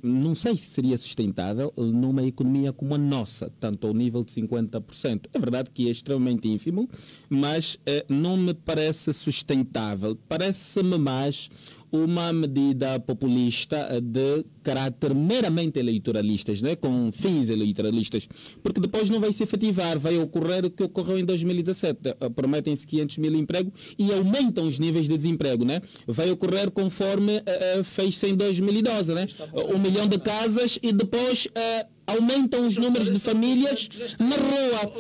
não sei se seria sustentável numa economia como a nossa, tanto ao nível de 50%. É verdade que é extremamente ínfimo, mas não me parece sustentável. Parece-me mais uma medida populista de caráter meramente eleitoralistas, né? Com fins eleitoralistas, porque depois não vai se efetivar, vai ocorrer o que ocorreu em 2017, prometem-se 500 mil empregos e aumentam os níveis de desemprego, né? Vai ocorrer conforme fez-se em 2012, né? 1 milhão de casas e depois aumentam os números de famílias na rua.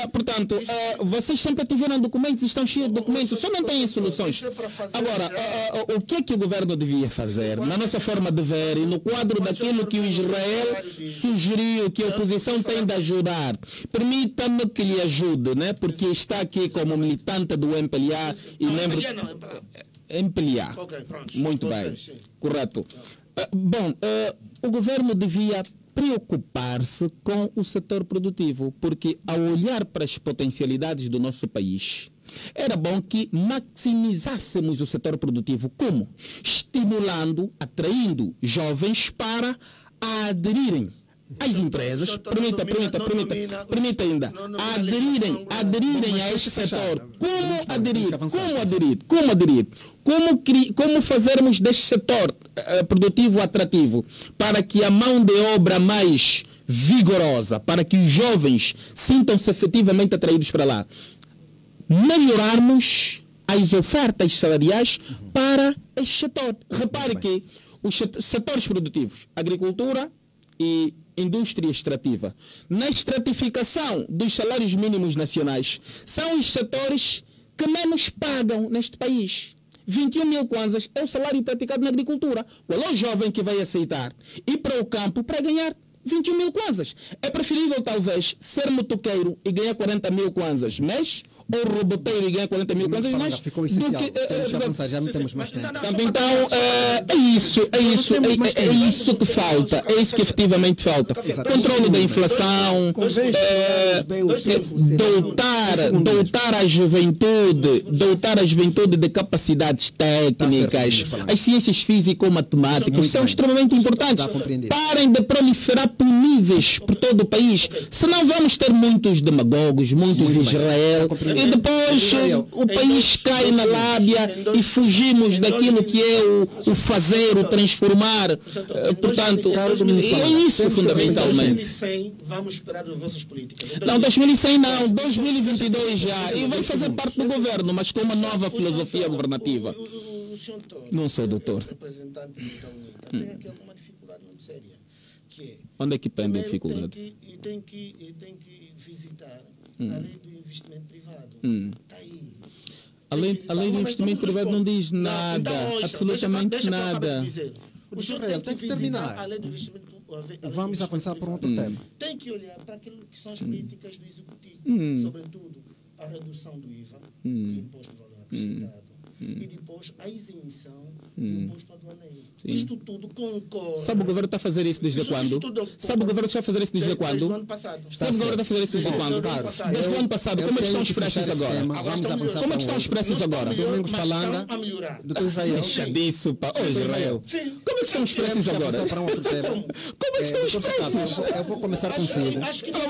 Portanto, vocês sempre tiveram documentos, estão cheios de documentos, só não têm soluções. Agora, o que é que o governo devia fazer, na nossa forma de ver, e no quadro daquilo que o Israel sugeriu, que a oposição tem de ajudar? Permita-me que lhe ajude, né? Porque está aqui como militante do MPLA e membro... MPLA. Muito bem. Correto. Bom, o governo devia preocupar-se com o setor produtivo, porque ao olhar para as potencialidades do nosso país, era bom que maximizássemos o setor produtivo. Como? Estimulando, atraindo jovens para aderirem às empresas, permita ainda, aderirem a este setor. Como aderir? Como fazermos deste setor produtivo atrativo para que a mão de obra mais vigorosa, para que os jovens sintam-se efetivamente atraídos para lá? Melhorarmos as ofertas salariais para este setor. Repare que os setores produtivos, agricultura e indústria extrativa, na estratificação dos salários mínimos nacionais, são os setores que menos pagam neste país. 21 mil kwanzas é o salário praticado na agricultura. Qual é o jovem que vai aceitar ir para o campo para ganhar 21 mil kwanzas? É preferível, talvez, ser motoqueiro e ganhar 40 mil kwanzas mês, ou roboteiro e ganhar 40 mil kwanzas mais. Ficou essencial. Já não temos mais tempo. Então, é isso que falta. É isso que efetivamente falta. Controle da inflação, doutar a juventude de capacidades técnicas, as ciências físico-matemáticas são extremamente importantes. Parem de proliferar por níveis por todo o país, senão vamos ter muitos demagogos, muitos Israel, e depois o país cai na lábia e fugimos daquilo que é o fazer, o transformar. Portanto, é isso fundamentalmente. 20100 vamos esperar as vossas políticas. Não, 20100 não, 2022 já, e vai fazer parte do governo, mas com uma nova filosofia governativa. O senhor doutor, não sou doutor. Representante da UNITA, tem aqui alguma dificuldade muito séria. Onde é que pende a dificuldade? Tem que visitar a lei do investimento privado. Está aí. A lei do investimento privado não diz nada, absolutamente nada. O Israel tem que terminar. A lei do investimento, vamos avançar para outro tema. Tem que olhar para aquilo que são as políticas do executivo, sobretudo a redução do IVA, do imposto de valor acrescentado, e depois a isenção do imposto aduaneiro. Isto tudo concorre. Sabe o governo está a fazer isso desde quando? Sabe o governo está a fazer isso desde quando? Desde o ano passado. Sabe o governo está a fazer isso desde quando? Desde o ano passado. Como é que estão os preços agora? Como é que estão os preços agora? Domingos Palanga, doutor Israel. Deixa disso, pá. Ô, Israel. Como é que estão os preços agora? Para um outro tema. Como é que estão os preços? Eu vou começar consigo. Pelo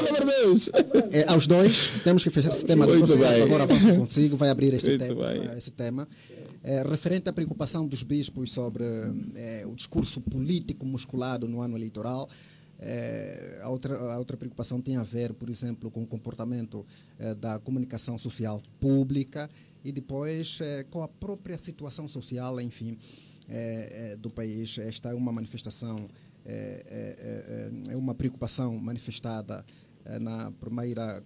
amor de Deus. Aos dois, temos que fechar esse tema. Agora avanço consigo, vai abrir esse tema. Referente à preocupação dos bispos sobre o discurso político musculado no ano eleitoral, a outra preocupação tem a ver, por exemplo, com o comportamento da comunicação social pública e depois com a própria situação social, enfim, do país. Esta é uma manifestação, é uma preocupação manifestada na primeira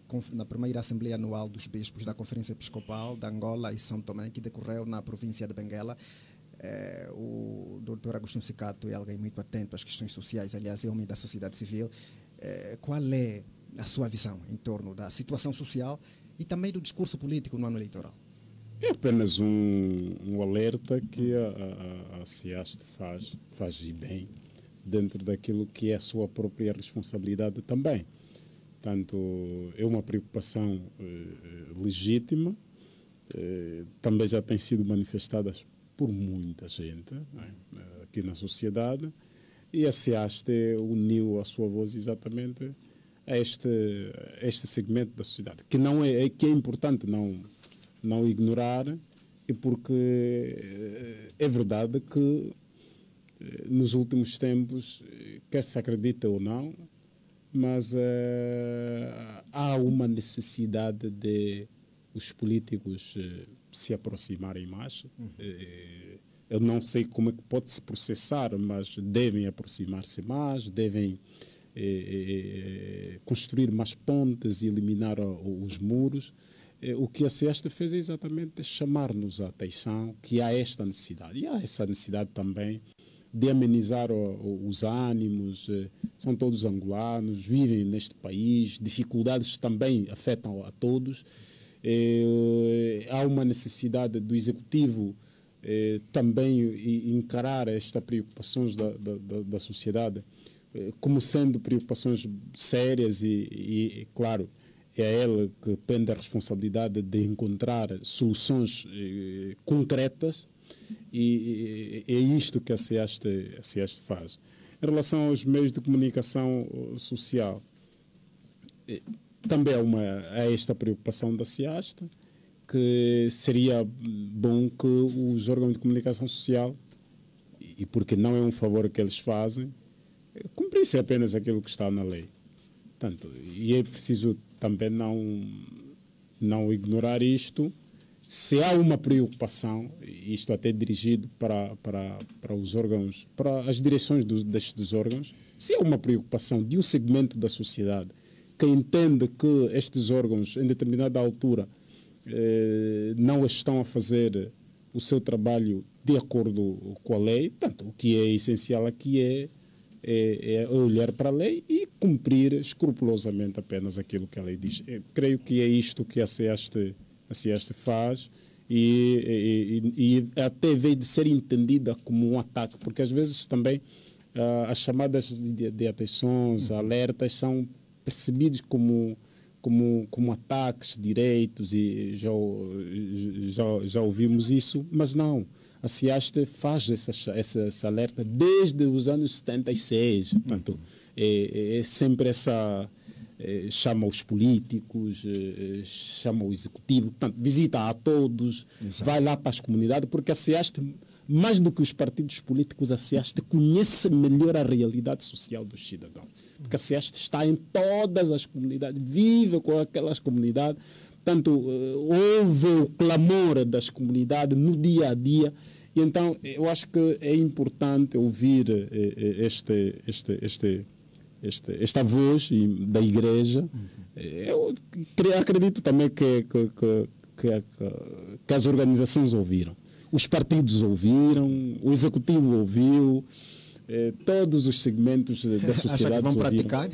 Assembleia Anual dos Bispos da Conferência Episcopal de Angola e São Tomé, que decorreu na província de Benguela. O Dr. Agostinho Cicato é alguém muito atento às questões sociais, aliás, é homem da sociedade civil. Qual é a sua visão em torno da situação social e também do discurso político no ano eleitoral? É apenas um alerta que a CIAST faz e bem dentro daquilo que é a sua própria responsabilidade também. Portanto, é uma preocupação legítima, também já tem sido manifestada por muita gente, né, aqui na sociedade, e a CIAST uniu a sua voz exatamente a este segmento da sociedade, que que é importante não ignorar, e porque é verdade que nos últimos tempos, quer se acredita ou não, mas há uma necessidade de os políticos se aproximarem mais, Eu não sei como é que pode se processar, mas devem aproximar-se mais, devem construir mais pontes e eliminar os muros. O que a SEAST fez é exatamente chamar-nos a atenção que há esta necessidade. E há essa necessidade também de amenizar os ânimos. São todos angolanos, vivem neste país, dificuldades também afetam a todos. Há uma necessidade do Executivo também encarar estas preocupações da sociedade como sendo preocupações sérias e claro, é a ele que pende a responsabilidade de encontrar soluções concretas e é isto que a SEAST faz. Em relação aos meios de comunicação social, também há esta preocupação da SEAST, que seria bom que os órgãos de comunicação social, e porque não é um favor que eles fazem, cumprissem apenas aquilo que está na lei. Portanto, e é preciso também não ignorar isto. Se há uma preocupação, isto até dirigido para os órgãos, para as direções destes órgãos, se há uma preocupação de um segmento da sociedade que entende que estes órgãos, em determinada altura, não estão a fazer o seu trabalho de acordo com a lei, portanto, o que é essencial aqui é olhar para a lei e cumprir escrupulosamente apenas aquilo que a lei diz. Eu creio que é isto que a SEAST faz e até vez de ser entendida como um ataque, porque às vezes também as chamadas de atenções, alertas são percebidos como ataques direitos e já ouvimos isso, mas não. A SEAST faz essa alerta desde os anos 76. Portanto, é sempre essa... chama os políticos, chama o executivo, portanto, visita a todos, exato, vai lá para as comunidades, porque a SEAST, mais do que os partidos políticos, a SEAST conhece melhor a realidade social dos cidadãos. Porque a SEAST está em todas as comunidades, vive com aquelas comunidades, portanto, ouve o clamor das comunidades no dia a dia. E então, eu acho que é importante ouvir esta voz da Igreja. Eu acredito também que as organizações ouviram. Os partidos ouviram, o Executivo ouviu, todos os segmentos da sociedade vão ouviram. praticar?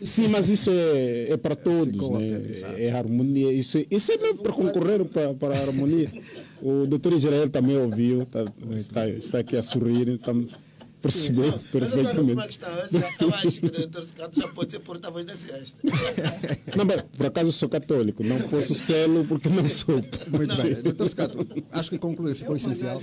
Sim, mas isso é para todos, né? É harmonia. Isso é mesmo para concorrer para a harmonia. O doutor Israel também ouviu, está aqui a sorrir, então percebeu perfeitamente. Mas eu acho que o doutor Secato já pode ser porta-voz da SEAST. Não, mas, por acaso sou católico, não posso ser-lo porque não sou. Muito bem. Doutor Secato, acho que conclui, ficou essencial.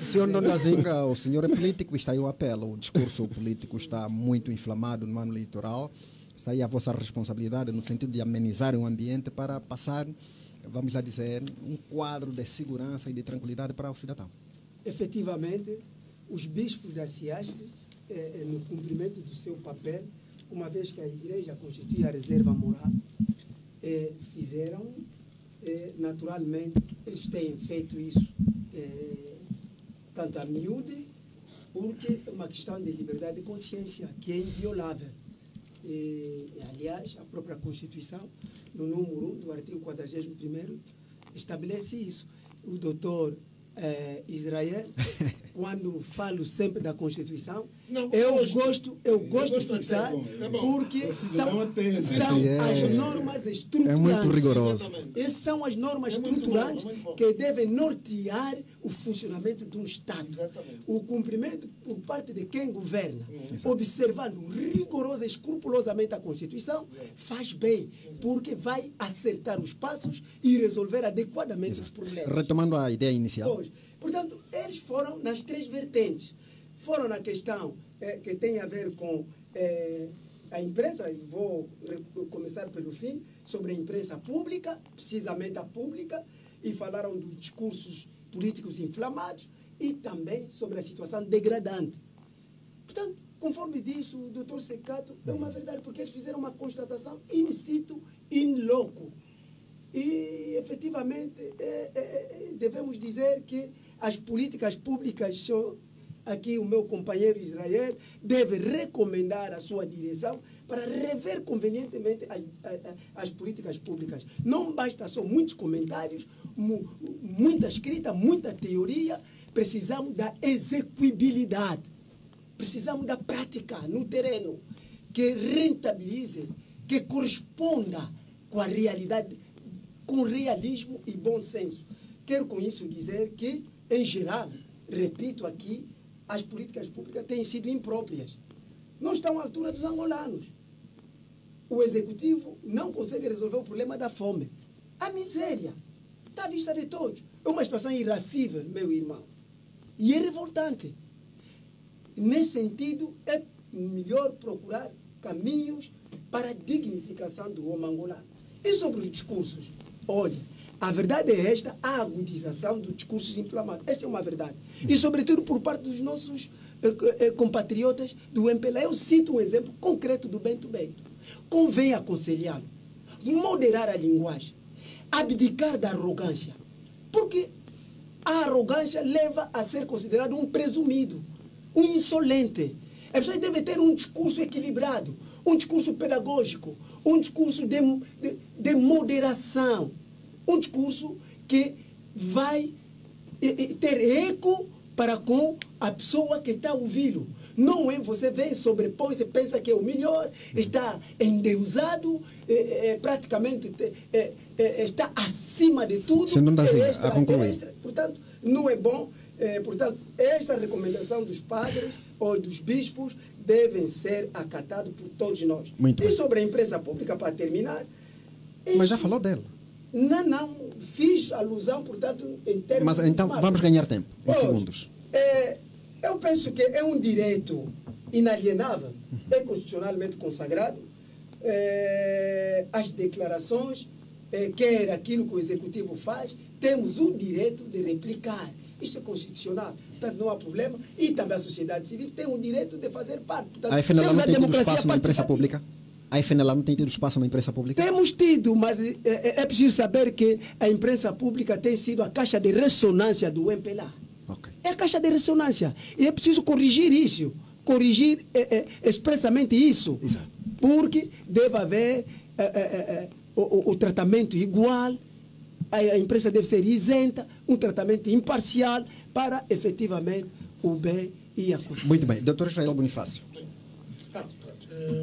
Senhor Nondazinga, o senhor é político e está aí o apelo. O discurso político está muito inflamado no ano eleitoral. Está aí a vossa responsabilidade no sentido de amenizar o ambiente para passar, vamos lá dizer, um quadro de segurança e de tranquilidade para o cidadão. Efetivamente, os bispos da SEAST, no cumprimento do seu papel, uma vez que a Igreja constitui a reserva moral, fizeram, naturalmente, eles têm feito isso, tanto a miúde, porque é uma questão de liberdade de consciência, que é inviolável. Aliás, a própria Constituição, no número 1 do artigo 41º, estabelece isso. O doutor Israel, quando falo sempre da Constituição, eu gosto de fixar, porque são as normas estruturantes. É muito rigoroso. Essas são as normas estruturantes que devem nortear o funcionamento de um Estado. O cumprimento por parte de quem governa, observando rigorosa e escrupulosamente a Constituição, faz bem, porque vai acertar os passos e resolver adequadamente os problemas. Retomando a ideia inicial. Portanto, eles foram nas três vertentes. Foram na questão que tem a ver com a imprensa, vou começar pelo fim, sobre a imprensa pública, precisamente a pública, e falaram dos discursos políticos inflamados e também sobre a situação degradante. Portanto, conforme disse o doutor Secato, é uma verdade, porque eles fizeram uma constatação in situ, in loco. E E, efetivamente, devemos dizer que as políticas públicas, aqui o meu companheiro Israel deve recomendar a sua direção para rever convenientemente as políticas públicas. Não basta só muitos comentários, muita escrita, muita teoria. Precisamos da execuibilidade. Precisamos da prática no terreno, que rentabilize, que corresponda com a realidade, com realismo e bom senso. Quero com isso dizer que, em geral, repito aqui, as políticas públicas têm sido impróprias. Não estão à altura dos angolanos. O executivo não consegue resolver o problema da fome. A miséria está à vista de todos. É uma situação irascível, meu irmão. E é revoltante. Nesse sentido, é melhor procurar caminhos para a dignificação do homem angolano. E sobre os discursos? Olha, a verdade é esta, a agudização dos discursos inflamados. Esta é uma verdade. E, sobretudo, por parte dos nossos compatriotas do MPLA. Eu cito um exemplo concreto do Bento Bento. Convém aconselhá-lo, moderar a linguagem, abdicar da arrogância. Porque a arrogância leva a ser considerado um presumido, um insolente. As pessoas devem ter um discurso equilibrado, um discurso pedagógico, um discurso de moderação, um discurso que vai ter eco para com a pessoa que está a ouvi-lo. Não é você vem, sobrepõe, você pensa que é o melhor, está endeusado, praticamente está acima de tudo. Você não dá a concluir. Portanto, não é bom. Portanto, esta recomendação dos padres ou dos bispos devem ser acatados por todos nós. Muito e bem. sobre a imprensa pública, para terminar... Mas já falou dela. Não, fiz alusão, portanto, em termos... Mas então vamos ganhar tempo, em segundos. Eu penso que é um direito inalienável, é constitucionalmente consagrado. As declarações, quer aquilo que o Executivo faz, temos o direito de replicar. Isso é constitucional, portanto não há problema. E também a sociedade civil tem o direito de fazer parte. Portanto, a FNLA não tem tido espaço na imprensa pública? A FNLA não tem tido espaço na imprensa pública? Temos tido, mas é preciso saber que a imprensa pública tem sido a caixa de ressonância do MPLA. Okay. É a caixa de ressonância. E é preciso corrigir isso. Corrigir expressamente isso. Exato. Porque deve haver o tratamento igual. A imprensa deve ser isenta, um tratamento imparcial para, efetivamente, o bem e a consciência. Muito bem. Dr. Israel Bonifácio.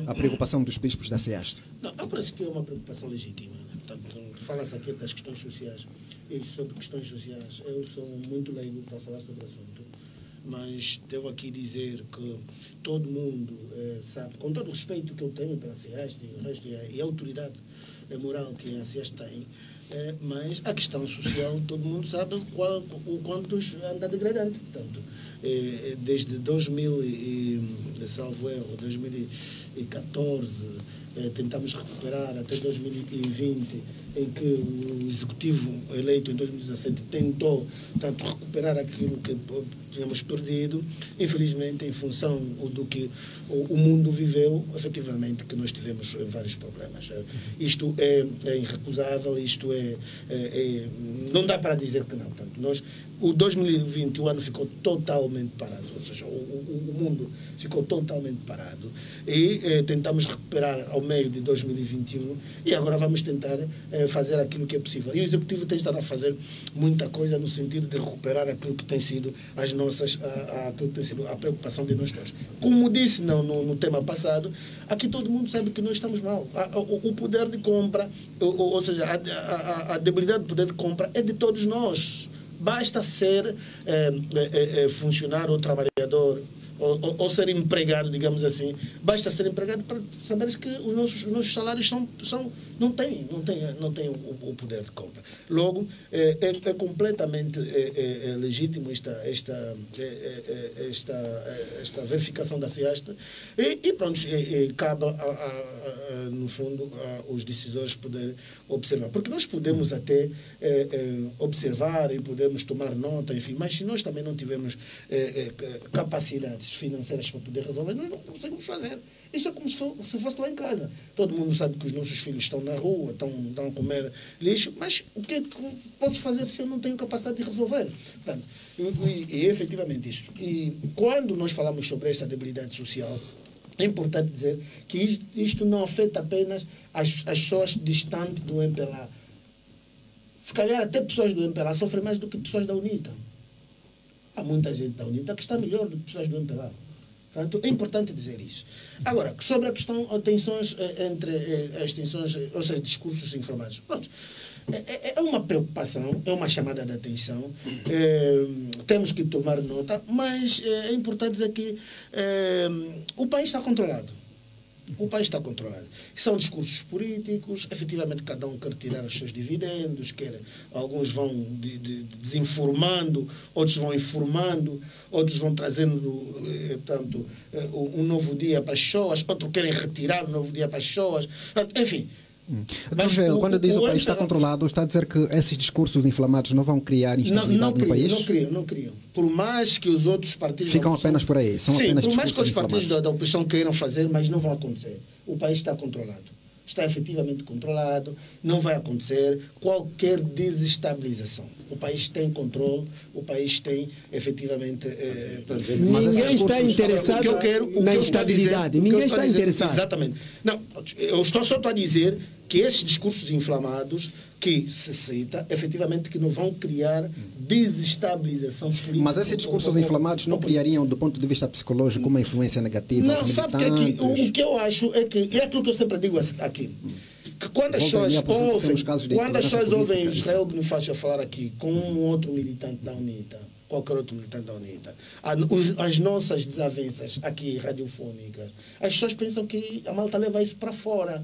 A preocupação dos bispos da SEAST. Não, eu parece que é uma preocupação legítima. Né? Portanto, fala-se aqui das questões sociais. E sobre questões sociais, eu sou muito leigo para falar sobre o assunto, mas devo aqui dizer que todo mundo sabe, com todo o respeito que eu tenho pela SEAST e o resto, e a autoridade moral que a SEAST tem, mas a questão social, todo mundo sabe o quanto anda degradante. Portanto, desde 2014, tentamos recuperar até 2020, em que o Executivo eleito em 2017 tentou tanto recuperar aquilo que tínhamos perdido. Infelizmente, em função do que o mundo viveu, efetivamente que nós tivemos vários problemas. Isto é irrecusável, isto não dá para dizer que não. Portanto, o 2020, o ano ficou totalmente parado, ou seja, o mundo ficou totalmente parado, e tentamos recuperar ao meio de 2021, e agora vamos tentar fazer aquilo que é possível. E o Executivo tem estado a fazer muita coisa no sentido de recuperar aquilo que tem sido aquilo que tem sido a preocupação de nós todos. Como disse no tema passado, aqui todo mundo sabe que nós estamos mal. O poder de compra, ou seja, a debilidade do poder de compra é de todos nós. Basta ser funcionário ou trabalhador, ou ser empregado, digamos assim. Basta ser empregado para saber que os nossos salários não têm o poder de compra. Logo, é completamente legítimo esta verificação da SEAST, e pronto, cabe, no fundo, os decisores poderem observar. Porque nós podemos até observar e podemos tomar nota, enfim, mas se nós também não tivermos capacidades bases financeiras para poder resolver, nós não conseguimos fazer. Isso é como se fosse lá em casa. Todo mundo sabe que os nossos filhos estão na rua, estão a comer lixo, mas o que é que posso fazer se eu não tenho capacidade de resolver? Portanto, e efetivamente isto. E quando nós falamos sobre esta debilidade social, é importante dizer que isto não afeta apenas as pessoas distantes do MPLA. Se calhar até pessoas do MPLA sofrem mais do que pessoas da UNITA. Há muita gente da UNITA que está melhor do que pessoas do MPLA. Portanto, é importante dizer isso. Agora, sobre a questão de tensões entre as tensões, ou seja, discursos informados. Pronto. É uma preocupação, é uma chamada de atenção. Temos que tomar nota, mas é importante dizer que o país está controlado. O país está controlado. São discursos políticos, efetivamente cada um quer tirar os seus dividendos, alguns vão desinformando, outros vão informando, outros vão trazendo portanto, um novo dia para as pessoas, outros querem retirar um novo dia para as pessoas. Enfim. Mas quando diz o país está controlado, está a dizer que esses discursos inflamados não vão criar instabilidade no país? Não criam. Por mais que os outros partidos... Ficam apenas por aí? São apenas por mais que os partidos inflamados. da oposição queiram fazer, mas não vão acontecer. O país está controlado. Está efetivamente controlado, não vai acontecer qualquer desestabilização. O país tem controle, o país tem efetivamente... ninguém está interessado na instabilidade. Ninguém está interessado. Exatamente. Não, eu estou só a dizer que esses discursos inflamados que se cita, efetivamente, que não vão criar desestabilização política. Mas esses discursos inflamados não criariam, do ponto de vista psicológico, uma influência negativa? Não, sabe que o que eu acho é que, é aquilo que eu sempre digo aqui, que quando as pessoas ouvem Israel Bonifácio a falar aqui com um outro militante da UNITA, qualquer outro militante da UNITA, as nossas desavenças aqui radiofónicas, as pessoas pensam que a malta leva isso para fora.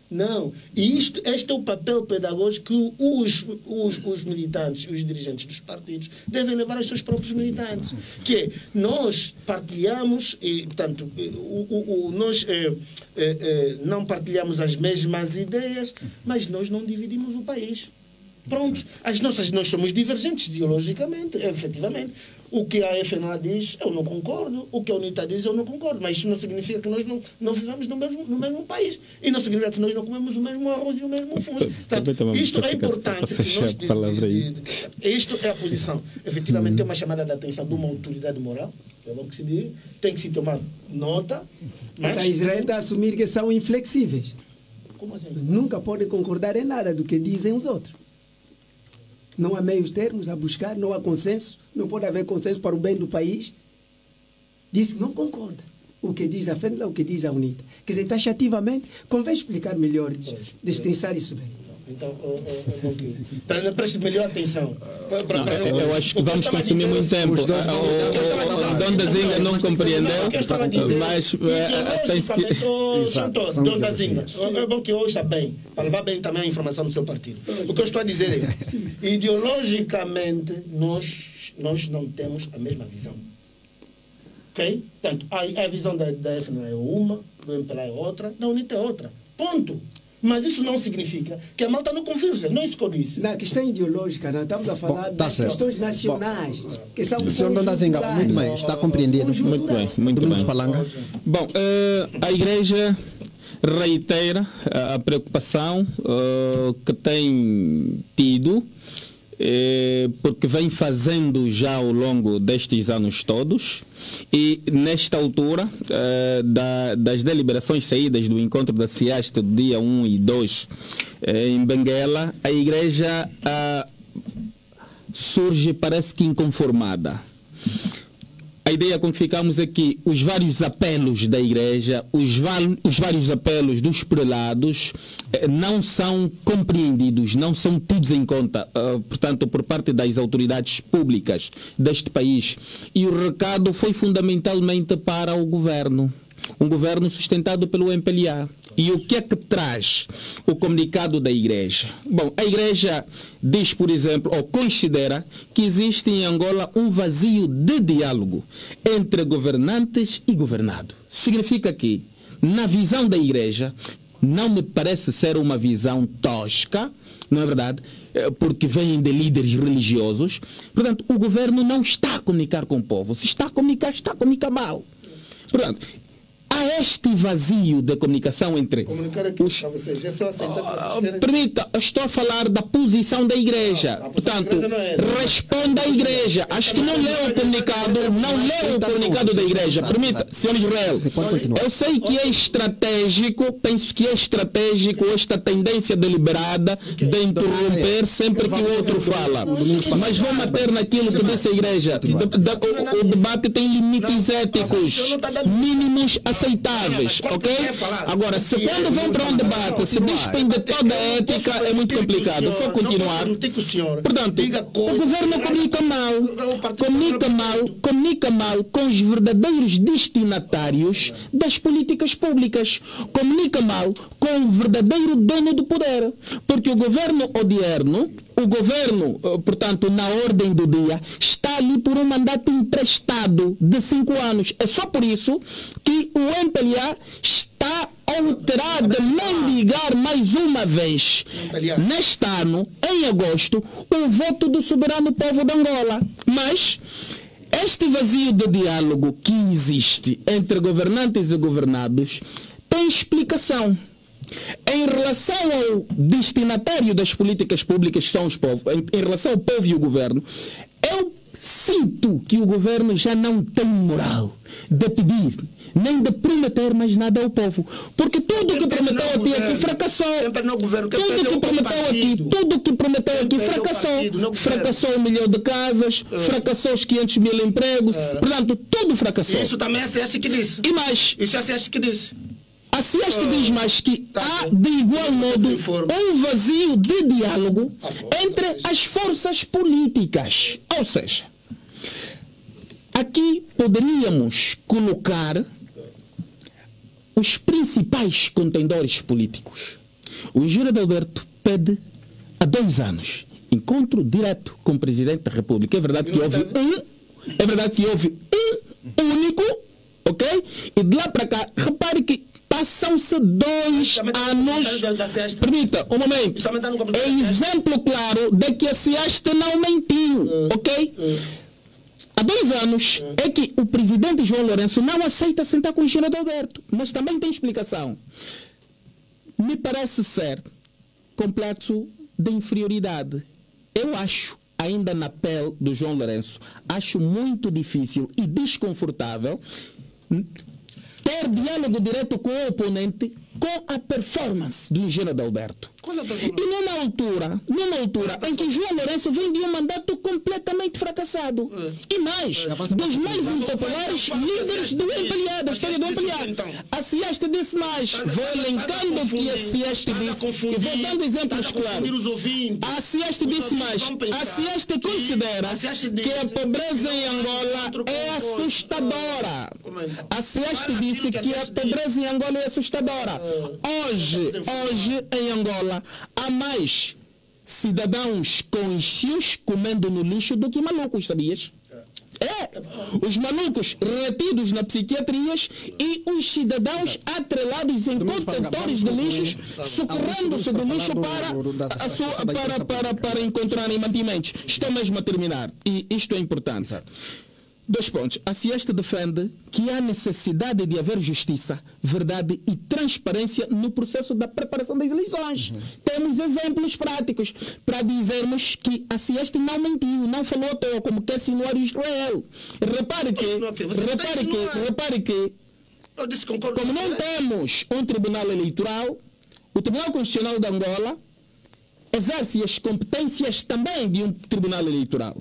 Não. E este é o papel pedagógico que os militantes, os dirigentes dos partidos devem levar aos seus próprios militantes. Que é, nós partilhamos, e, portanto, nós não partilhamos as mesmas ideias, mas nós não dividimos o país. Pronto. Nós somos divergentes ideologicamente, efetivamente. O que a FNA diz, eu não concordo. O que a UNITA diz, eu não concordo. Mas isso não significa que nós não vivamos no mesmo país. E não significa que nós não comemos o mesmo arroz e o mesmo fundo. Portanto, isto é importante. Isto é a posição. Efetivamente, é uma chamada de atenção de uma autoridade moral. Tem que se tomar nota. Mas a Israel está a assumir que são inflexíveis. Como assim? Nunca podem concordar em nada do que dizem os outros. Não há meios termos a buscar, não há consenso, não pode haver consenso para o bem do país. Diz que não concorda. O que diz a FENLA, o que diz a UNITA. Quer dizer, taxativamente, convém explicar melhor, destrinçar isso bem. Então, preste melhor atenção. Eu acho que vamos consumir muito tempo. O Dom da Zinga não compreendeu, mas penso que... Dom da Zinga, é bom que ouça bem, para levar bem também a informação do seu partido. O que eu estou a dizer é, ideologicamente, nós não temos a mesma visão. Ok? Portanto, a visão da FNA é uma, do MPLA é outra, da UNITA é outra. Ponto. Mas isso não significa que a malta não conversa. Não é isso que eu disse. Na questão ideológica, nós estamos a falar das questões nacionais. Que são Senhor Dom da Zinga, muito bem, está compreendido. Muito bem, muito bem. Bom, a Igreja reitera a preocupação que tem tido, porque vem fazendo já ao longo destes anos todos, e nesta altura das deliberações saídas do encontro da CIAST do dia 1 e 2 em Benguela, a Igreja surge, parece que inconformada. A ideia com que ficamos é que os vários apelos da Igreja, os vários apelos dos prelados não são compreendidos, não são tidos em conta, portanto, por parte das autoridades públicas deste país. E o recado foi fundamentalmente para o governo. Um governo sustentado pelo MPLA. E o que é que traz o comunicado da Igreja? Bom, a Igreja diz, por exemplo, ou considera que existe em Angola um vazio de diálogo entre governantes e governado. Significa que, na visão da Igreja, não me parece ser uma visão tosca, não é verdade? Porque vem de líderes religiosos. Portanto, o governo não está a comunicar com o povo. Se está a comunicar mal. Portanto, há este vazio de comunicação entre Comunicar aqui para vocês. É só aceitar que vocês querem. Permita, eu estou a falar da posição da igreja. Portanto, responda à igreja. Acho que não leu o comunicado da igreja. Permita, senhor Israel, eu sei que é estratégico, penso que é estratégico esta tendência deliberada de interromper sempre que o outro fala. Mas vou manter naquilo que disse a igreja. O debate tem limites éticos mínimos aceitáveis, ok? Agora, se quando vão para um debate se dispõe de toda a ética, é muito complicado. Vou continuar. Portanto, o governo comunica mal com os verdadeiros destinatários das políticas públicas. Comunica mal com o verdadeiro dono do poder. Porque o governo odierno, portanto, na ordem do dia, está ali por um mandato emprestado de 5 anos. É só por isso que o MPLA está alterado de mendigar mais uma vez, neste ano, em agosto, o voto do soberano povo de Angola. Mas este vazio de diálogo que existe entre governantes e governados tem explicação. Em relação ao destinatário das políticas públicas, que são os povos, em relação ao povo e o governo, eu sinto que o governo já não tem moral de pedir, nem de prometer mais nada ao povo. Porque tudo que prometeu aqui fracassou. Tudo que prometeu aqui fracassou. Fracassou 1 milhão de casas, fracassou os 500 mil empregos. Portanto, tudo fracassou. Isso também é a CES que disse. E mais. Isso é a CES que disse. A CES diz mais que há, de igual modo, um vazio de diálogo entre as forças políticas. Ou seja, aqui poderíamos colocar os principais contendores políticos. O engenheiro Adalberto pede há 2 anos encontro direto com o Presidente da República. É verdade que houve um único, ok? E de lá para cá, repare que passam-se 2 anos. Permita, um momento. É exemplo claro de que a CEST não mentiu, ok? Há 2 anos é que o presidente João Lourenço não aceita sentar com o engenheiro Adalberto, mas também tem explicação. Me parece ser complexo de inferioridade. Eu acho, ainda na pele do João Lourenço, acho muito difícil e desconfortável ter diálogo direto com o oponente com a performance do engenheiro Adalberto. E numa altura em que João Lourenço vem de um mandato completamente fracassado. E mais, dos mais impopulares líderes do MPLA, da história do MPLA. A CEST disse mais. Vou elencando o que a CEST disse e vou dando exemplos claros. A CEST disse mais. A CEST considera que a pobreza em Angola é assustadora. A CEST disse que a pobreza em Angola é assustadora. Hoje em Angola, há mais cidadãos conscientes comendo no lixo do que malucos, sabias? Os malucos retidos na psiquiatrias e os cidadãos atrelados em contentores de lixos, socorrendo-se do lixo para encontrarem mantimentos. Estou mesmo a terminar, e isto é importante. 2 pontos. A CEST defende que há necessidade de haver justiça, verdade e transparência no processo da preparação das eleições. Temos exemplos práticos para dizermos que a CEST não mentiu, não falou à toa, como quer insinuar Israel. Repare que como não temos um tribunal eleitoral, o Tribunal Constitucional de Angola exerce as competências também de um tribunal eleitoral.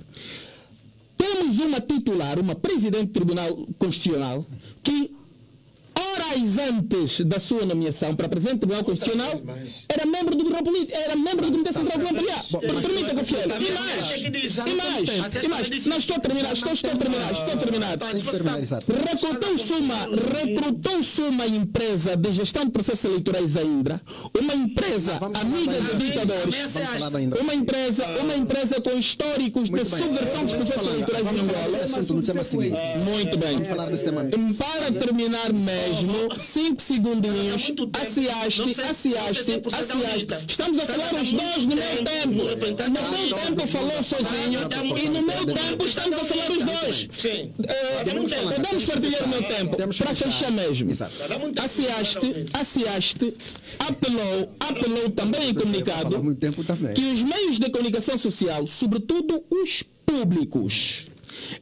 Temos uma titular, uma presidente do Tribunal Constitucional, que horas antes da sua nomeação para presidente do Tribunal Constitucional era membro do grupo político, era membro do Comitê Central do MPLA. Permita, Gafiel. E mais. Não, estou a terminar. Recrutou-se uma empresa de gestão de processos eleitorais, a Indra, uma empresa amiga de ditadores, uma empresa com históricos de subversão dos processos eleitorais em Angola. Muito bem. Para terminar mesmo, 5 segundinhos. Assiaste. Estamos a falar os dois no meu tempo. No meu tempo falou sozinho e no meu tempo estamos a falar os dois. Podemos partilhar o meu tempo para fechar mesmo. Assiaste, apelou também em comunicado que os meios de comunicação social, sobretudo os públicos,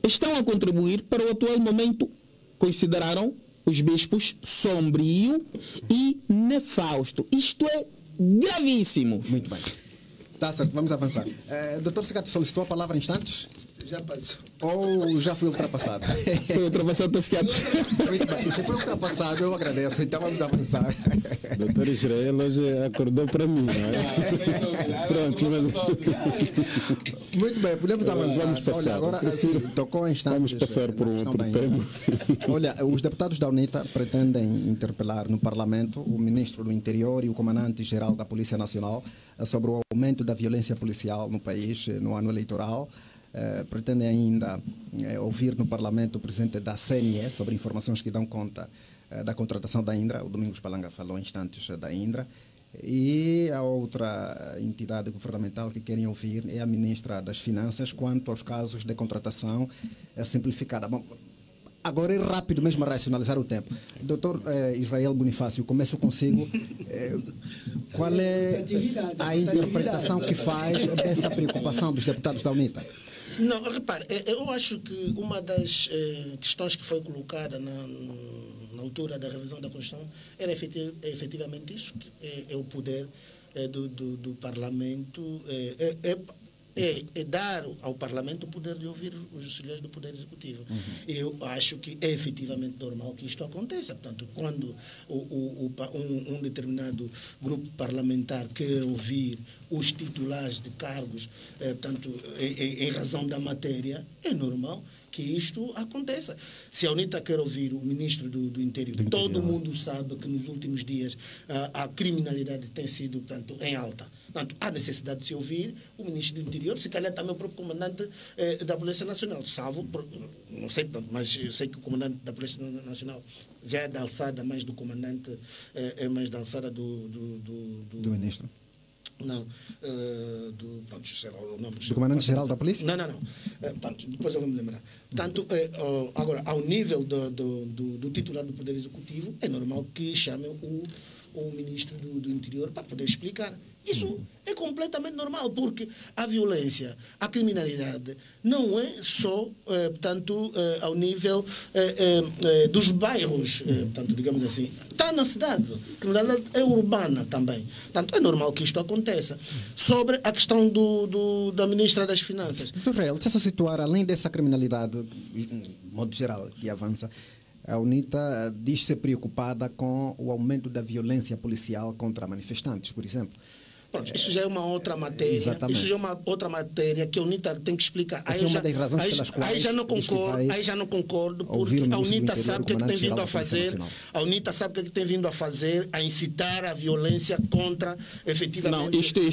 estão a contribuir para o atual momento, consideraram os bispos sombrio e nefasto. Isto é gravíssimo. Muito bem. Está certo, vamos avançar. Dr. Segato solicitou a palavra em instantes? Já passou. Ou já foi ultrapassado? Foi ultrapassado, Segato. Muito bem. Se foi ultrapassado, eu agradeço. Então vamos avançar. Doutor Israel hoje acordou para mim, não é? Pronto, mas... Muito bem, podemos avançar. Vamos passar. Olha, agora, assim, tocou em instantes. Vamos passar por um outro tema. Olha, os deputados da UNITA pretendem interpelar no Parlamento o Ministro do Interior e o Comandante-Geral da Polícia Nacional sobre o aumento da violência policial no país no ano eleitoral. Pretendem ainda ouvir no Parlamento o presidente da CNE sobre informações que dão conta da contratação da Indra. O Domingos Palanga falou em instantes da Indra. E a outra entidade governamental que querem ouvir é a Ministra das Finanças quanto aos casos de contratação simplificada. Bom, agora é rápido mesmo a racionalizar o tempo. Doutor Israel Bonifácio, começo consigo. Qual é a interpretação que faz dessa preocupação dos deputados da UNITA? Não, repare, eu acho que uma das questões que foi colocada na altura da revisão da Constituição era efetivamente isso, que é o poder do Parlamento, é dar ao Parlamento o poder de ouvir os auxiliares do Poder Executivo. Eu acho que é efetivamente normal que isto aconteça. Portanto, quando um determinado grupo parlamentar quer ouvir os titulares de cargos, portanto, em razão da matéria, é normal que isto aconteça. Se a UNITA quer ouvir o Ministro do Interior, todo mundo sabe que nos últimos dias a criminalidade tem sido, portanto, em alta. Portanto, há necessidade de se ouvir o Ministro do Interior, se calhar também o próprio Comandante da Polícia Nacional, salvo, não sei, mas eu sei que o Comandante da Polícia Nacional já é da alçada mais do Comandante, é mais da alçada do Ministro? Não, pronto, será o nome do Comandante-Geral da Polícia? Não. Portanto, depois eu vou me lembrar. Portanto, agora, ao nível do titular do Poder Executivo, é normal que chamem o Ministro do Interior para poder explicar. Isso é completamente normal, porque a violência, a criminalidade, não é só, portanto, ao nível dos bairros, portanto, digamos assim. Está na cidade. A criminalidade é urbana também. Portanto, é normal que isto aconteça. Sobre a questão da Ministra das Finanças. Doutor Israel, deixa-se situar, além dessa criminalidade, de modo geral, que avança, a UNITA diz-se preocupada com o aumento da violência policial contra manifestantes, por exemplo. Pronto, isso já é uma outra matéria. Exatamente. Isso já é uma outra matéria que a UNITA tem que explicar. Essa é uma das razões pelas quais aí já não concordo, porque a UNITA sabe o que tem vindo a fazer. A UNITA sabe o que tem vindo a fazer, a incitar a violência contra, efetivamente... Não, isto é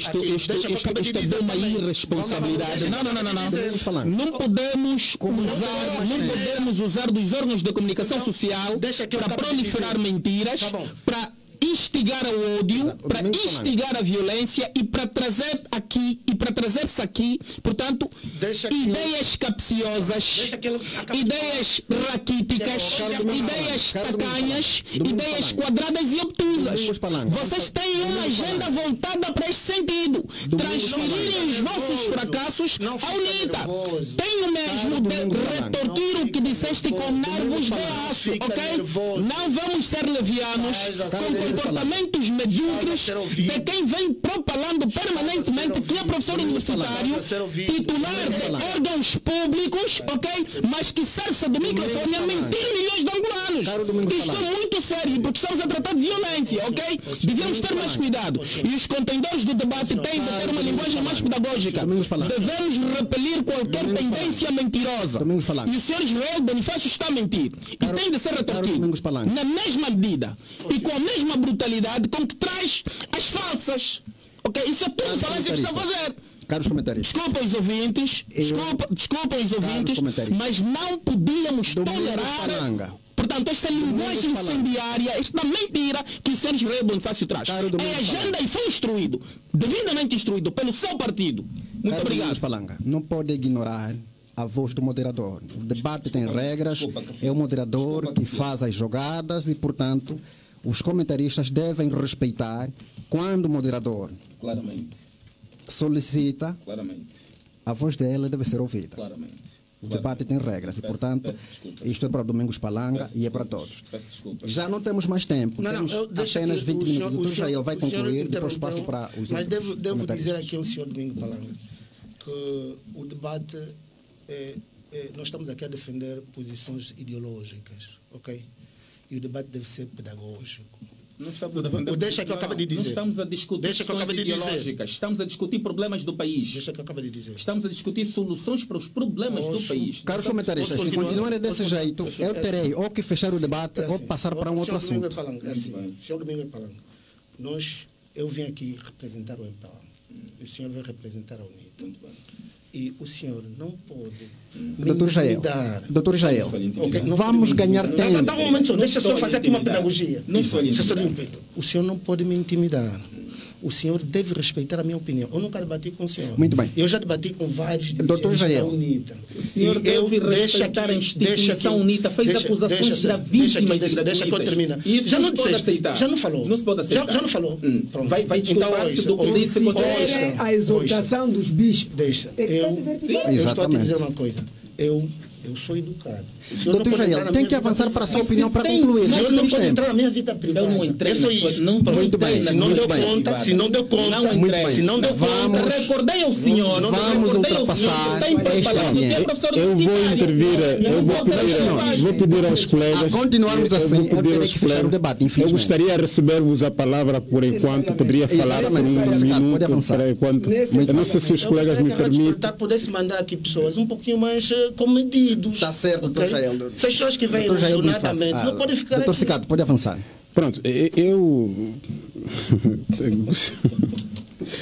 uma irresponsabilidade. Não. Não podemos usar dos órgãos de comunicação social para proliferar mentiras, para instigar o ódio, para instigar a violência e para trazer-se aqui, portanto, ideias capciosas, ideias raquíticas, ideias tacanhas, ideias quadradas e obtusas. Vocês têm uma agenda voltada para este sentido, transferirem os vossos fracassos à UNITA. Tenho mesmo de retorquir o que disseste com nervos de aço, ok? Não vamos ser levianos com comportamentos medíocres de quem vem propalando permanentemente que é professor universitário, titular de órgãos públicos, ok? Mas que serve-se do microfone a mentir milhões de angolanos. Isto é muito sério, porque estamos a tratar de violência, ok? Devíamos ter mais cuidado. E os contendores do debate têm de ter uma linguagem mais pedagógica. Devemos repelir qualquer tendência mentirosa. E o senhor Israel Bonifácio está a mentir. E tem de ser retorquido na mesma medida e com a mesma brutalidade com que traz as falsas. Ok? Isso é tudo falência que está a fazer. Caros comentários. Desculpem os ouvintes, mas não podíamos tolerar Portanto, esta linguagem incendiária, esta mentira que o senhor Israel Bonifácio traz, é agenda e foi instruído, devidamente instruído pelo seu partido. Muito obrigado. Palanga, não pode ignorar a voz do moderador. O debate tem regras, é o moderador que faz as jogadas e, portanto, os comentaristas devem respeitar quando o moderador solicita, a voz dela deve ser ouvida. O debate tem regras e, portanto, isto é para o Domingos Palanga e é para todos. Já não temos mais tempo, temos apenas 20 minutos. O doutor Jael vai concluir, depois passo para os outros. Mas devo dizer aqui ao senhor Domingos Palanga que o debate, nós estamos aqui a defender posições ideológicas, ok? E o debate deve ser pedagógico. Não estamos a defender, deixa que eu acabo de dizer. Não estamos a discutir questões ideológicas. Estamos a discutir problemas do país. Deixa que eu acabo de dizer. Estamos a discutir soluções para os problemas do país. Caros comentaristas, se continuarem desse jeito, eu terei ou que fechar o debate ou passar para um outro assunto. Senhor Domingos Palanga, eu vim aqui representar o MPLA. O senhor vai representar a UNITA. E o senhor não pode Doutor Jael, okay, vamos ganhar tempo. Dá um momento, deixa só fazer aqui uma pedagogia. O senhor não pode me intimidar. O senhor deve respeitar a minha opinião. Eu nunca debati com o senhor. Muito bem. Eu já debati com vários dirigentes da UNITA. O senhor deve respeitar a instituição UNITA. Fez acusações gravíssimas e gratuitas. Deixa que eu termine. Isso não se pode aceitar. Já não falou. Não se pode aceitar. Já não falou. Vai desculpar-se do que disse. A exortação dos bispos. Deixa. Eu estou a te dizer uma coisa. Eu sou educado. Doutor Jael, tem que avançar para a sua opinião para concluir. O senhor não pode entrar na minha vida privada. Eu não entrei. Muito bem. Se não deu conta, se não deu conta, recordei ao senhor. Vamos ultrapassar Eu vou intervir. Vou pedir aos colegas. Continuarmos assim, eu terei que fechar o debate. Eu gostaria de receber-vos a palavra por enquanto. Poderia falar por um minuto. Eu não sei se os colegas me permitem. Pudesse mandar aqui pessoas um pouquinho mais comedidos. Está certo, doutor Jael. Se as pessoas que vêm emocionadamente não podem ficar doutor aqui. Cicato, pode avançar. Pronto, eu...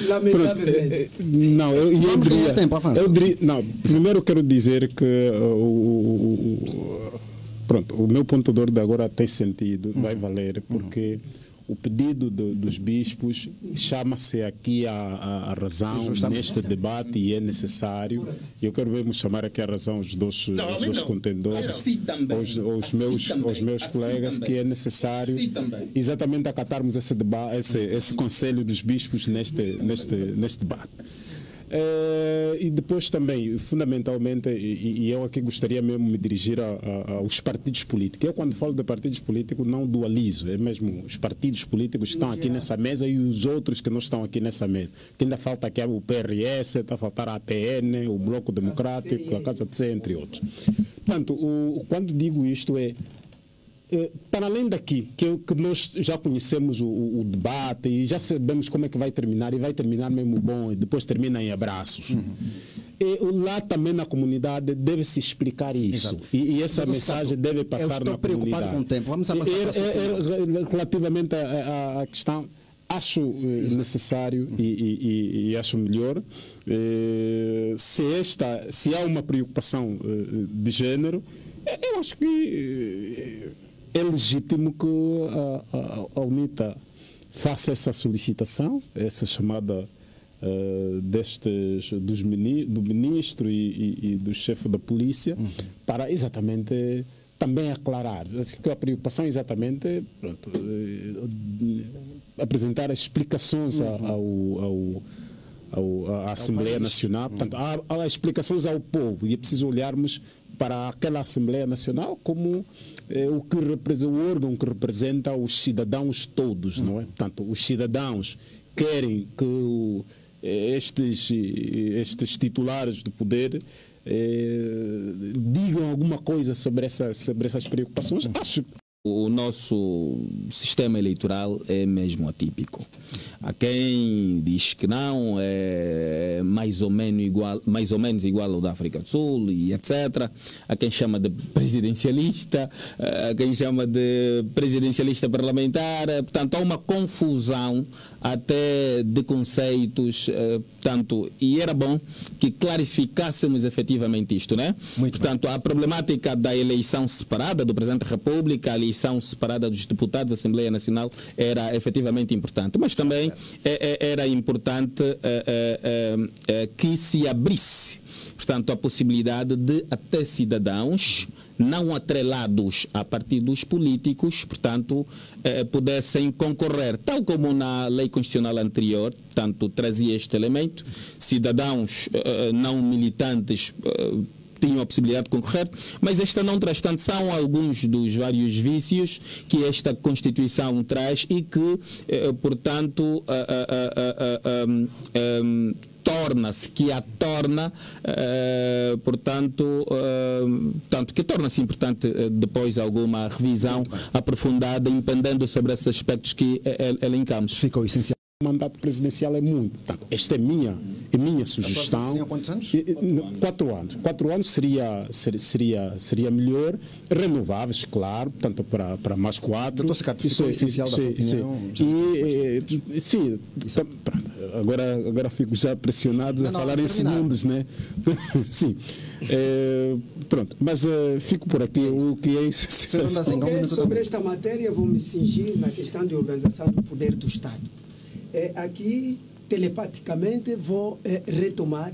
Lamentavelmente. Não, eu diria... Tempo, avança. Não, primeiro eu quero dizer que pronto, o meu ponto de ordem agora tem sentido, vai valer, porque o pedido dos bispos chama-se aqui a razão neste debate e é necessário. Eu quero mesmo chamar aqui a razão os dois contendores, os meus colegas, que é necessário exatamente acatarmos esse debate, esse conselho dos bispos neste debate. E depois também, fundamentalmente, e eu aqui gostaria mesmo de me dirigir aos partidos políticos. Eu, quando falo de partidos políticos, não dualizo, é mesmo os partidos políticos que estão aqui nessa mesa e os outros que não estão aqui nessa mesa. Que ainda falta aqui o PRS, está a faltar a APN, o Bloco Democrático, a Casa de Sé, entre outros. Portanto, quando digo isto para além daqui, que nós já conhecemos o debate e já sabemos como é que vai terminar, e vai terminar mesmo bom, e depois termina em abraços. Lá também na comunidade deve-se explicar isso. E essa mensagem deve passar na comunidade. Eu estou preocupado com o tempo. Vamos avançar para relativamente à questão, acho necessário e acho melhor, se há uma preocupação de género, eu acho que é legítimo que a UNITA faça essa solicitação, essa chamada do ministro e do chefe da polícia, para exatamente também aclarar. Acho que a preocupação é exatamente apresentar explicações à Assembleia Nacional, portanto, há explicações ao povo, e é preciso olharmos para aquela Assembleia Nacional como o órgão que representa os cidadãos todos, não é? Portanto, os cidadãos querem que estes titulares do poder digam alguma coisa sobre essas preocupações. Acho o nosso sistema eleitoral é mesmo atípico. Há quem diz que não, é mais ou menos igual ao da África do Sul e etc. Há quem chama de presidencialista, há quem chama de presidencialista parlamentar. Portanto, há uma confusão até de conceitos, portanto, e era bom que clarificássemos efetivamente isto, né? Portanto, a problemática da eleição separada do Presidente da República, a eleição separada dos deputados da Assembleia Nacional era efetivamente importante, mas também era importante que se abrisse, portanto, a possibilidade de até cidadãos não atrelados a partidos políticos, portanto, pudessem concorrer, tal como na lei constitucional anterior, portanto, trazia este elemento, cidadãos não militantes tinham a possibilidade de concorrer, mas esta não traz. Portanto, são alguns dos vários vícios que esta Constituição traz e que, portanto, que torna-se importante depois alguma revisão aprofundada, impendendo sobre esses aspectos que elencamos. Ficou essencial. O mandato presidencial é muito. Portanto, esta é minha sugestão. Seriam quantos anos? 4 anos. 4 anos seria melhor. Renováveis, claro, portanto, para mais 4. Doutor Secato, ficou essencial da sua opinião. Sim, agora fico já pressionado a falar em segundos, né? Sim. Pronto, mas fico por aqui. O que é isso? Sobre esta matéria, vou me cingir na questão de organização do poder do Estado. Aqui, telepaticamente, vou retomar,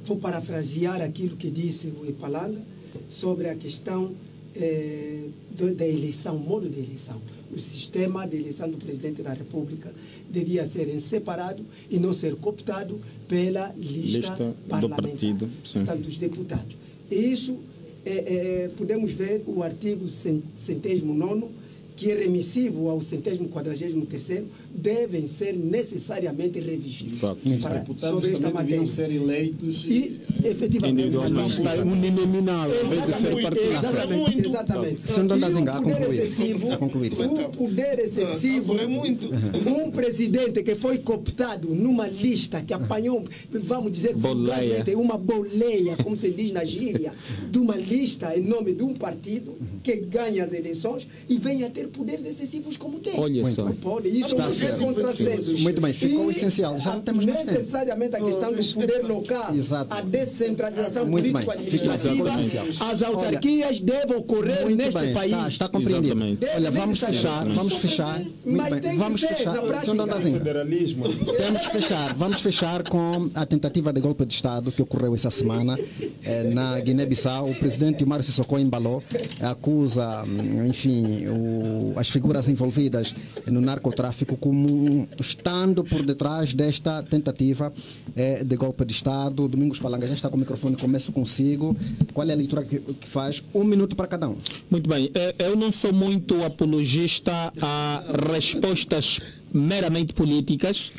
vou parafrasear aquilo que disse o Ipalanga sobre a questão da eleição, modo de eleição. O sistema de eleição do Presidente da República devia ser separado e não ser cooptado pela lista parlamentar, portanto, dos deputados. E isso, podemos ver o artigo 109º, que é remissivo ao 143º, devem ser necessariamente revistos. Os deputados também deviam ser eleitos e efetivamente está uninominal, em vez de ser partidário. Exatamente. A concluir. Um poder excessivo, um presidente que foi cooptado numa lista que apanhou, vamos dizer, uma boleia, como se diz na gíria, de uma lista em nome de um partido que ganha as eleições e vem a ter poderes excessivos como tem. Olha só. Não pode. Isso é contrassenso. Muito bem, ficou essencial. Já não temos muito tempo. Necessariamente a questão do poder local, a descentralização político-administrativa, as autarquias devem ocorrer neste país. Está compreendido. Olha, vamos fechar. Muito bem, vamos fechar. Vamos fechar com a tentativa de golpe de Estado que ocorreu essa semana na Guiné-Bissau. O presidente Umaro Sissoko Embalo acusa, enfim, as figuras envolvidas no narcotráfico como estando por detrás desta tentativa de golpe de Estado. Domingos Palanga já está com o microfone, começo consigo. Qual é a leitura que faz? 1 minuto para cada um. Muito bem, eu não sou muito apologista a respostas meramente políticas,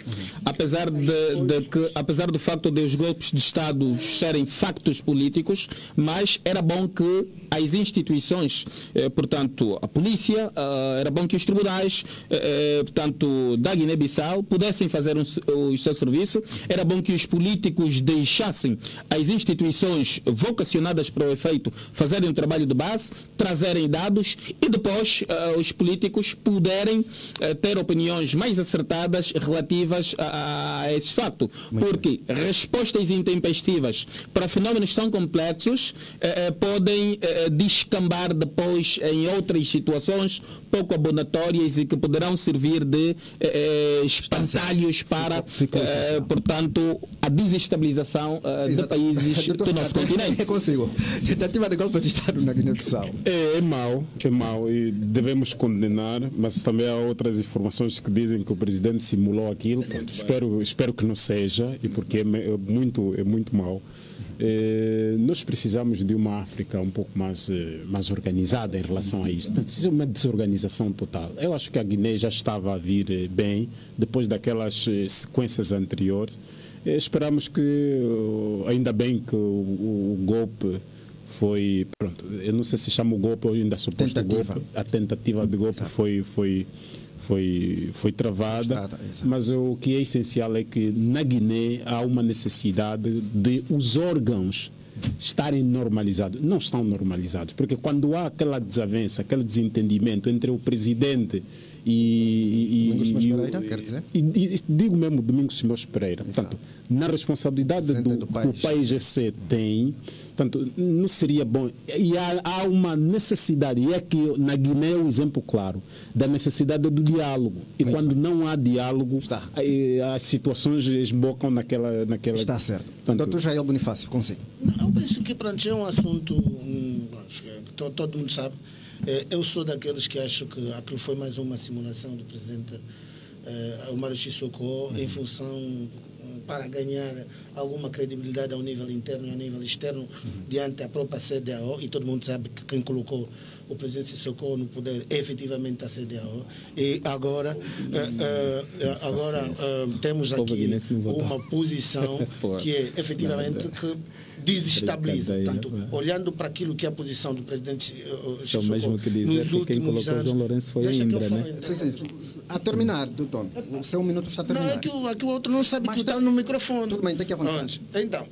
apesar do facto de os golpes de Estado serem factos políticos, mas era bom que as instituições, portanto, a polícia, era bom que os tribunais, portanto, da Guiné-Bissau pudessem fazer o seu serviço, era bom que os políticos deixassem as instituições vocacionadas para o efeito fazerem um trabalho de base, trazerem dados e depois os políticos puderem ter opiniões mais acertadas relativas a esse facto. Porque respostas intempestivas para fenómenos tão complexos podem descambar depois em outras situações pouco abonatórias e que poderão servir de espantalhos para, portanto, a desestabilização de países do nosso continente. Consigo. Tentativa de golpe de Estado na Guiné-Bissau. É mau e devemos condenar, mas também há outras informações que dizem que o presidente simulou aquilo. Pronto, espero que não seja, e porque é muito mau. Nós precisamos de uma África um pouco mais organizada em relação a isso. Precisa de uma desorganização total. Eu acho que a Guiné já estava a vir bem depois daquelas sequências anteriores. Esperamos que, ainda bem que o golpe foi, pronto, eu não sei se chama o golpe ou ainda suposto Tentativa. golpe, a tentativa de golpe foi travada, mas o que é essencial é que na Guiné há uma necessidade de os órgãos estarem normalizados. Não estão normalizados, porque quando há aquela desavença, aquele desentendimento entre o presidente Domingos Simões Pereira, quer dizer? Digo mesmo Domingos Simões Pereira. Portanto, na responsabilidade que o PAIGC tem, portanto, não seria bom. E há uma necessidade, e é que na Guiné é um exemplo claro da necessidade do diálogo. E quando não há diálogo, as situações esbocam naquela. Está certo. Portanto, Dr. Jael Bonifácio, consigo. Eu penso que pronto, é um assunto que todo mundo sabe. Eu sou daqueles que acham que aquilo foi mais uma simulação do presidente Umaro Sissoko em função para ganhar alguma credibilidade ao nível interno e ao nível externo diante da própria CEDEAO, e todo mundo sabe que quem colocou o presidente Sissoko no poder é efetivamente a CEDEAO. E agora, temos aqui uma posição que é efetivamente que desestabiliza. Portanto, olhando para aquilo que é a posição do presidente Sissoko mesmo que dizer nos que quem últimos colocou anos... João Lourenço foi a Indra, né? A terminar, doutor. O seu minuto está a terminar. Não, é que o outro não sabe que está no microfone. Tudo bem, tem que avançar. Então,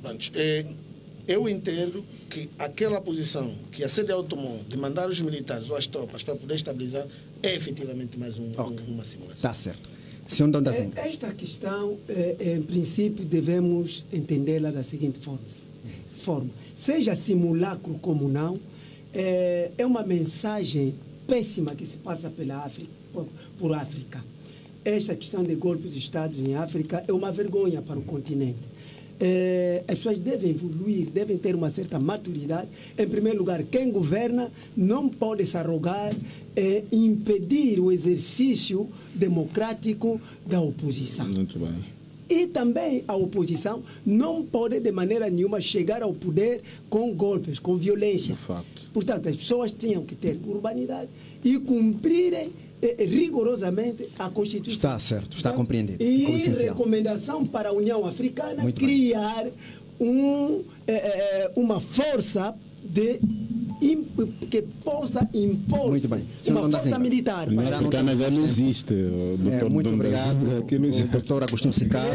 eu entendo que aquela posição que a CEDEAO tomou de mandar os militares ou as tropas para poder estabilizar é efetivamente mais uma simulação. Está certo. Senhor Ndondazinho. Esta questão, em princípio, devemos entendê-la da seguinte forma. Seja simulacro como não, é uma mensagem péssima que se passa pela África, por África. Esta questão de golpe de Estado em África é uma vergonha para o continente. As pessoas devem evoluir, devem ter uma certa maturidade. Em primeiro lugar, quem governa não pode se arrogar, impedir o exercício democrático da oposição. Muito bem. E também a oposição não pode de maneira nenhuma chegar ao poder com golpes, com violência. Portanto, as pessoas tinham que ter urbanidade e cumprirem rigorosamente a Constituição. Está certo, está compreendido. E recomendação para a União Africana criar uma força que possa impor uma força militar. A União Africana já não existe. Muito obrigado, doutor Agostinho Cicato.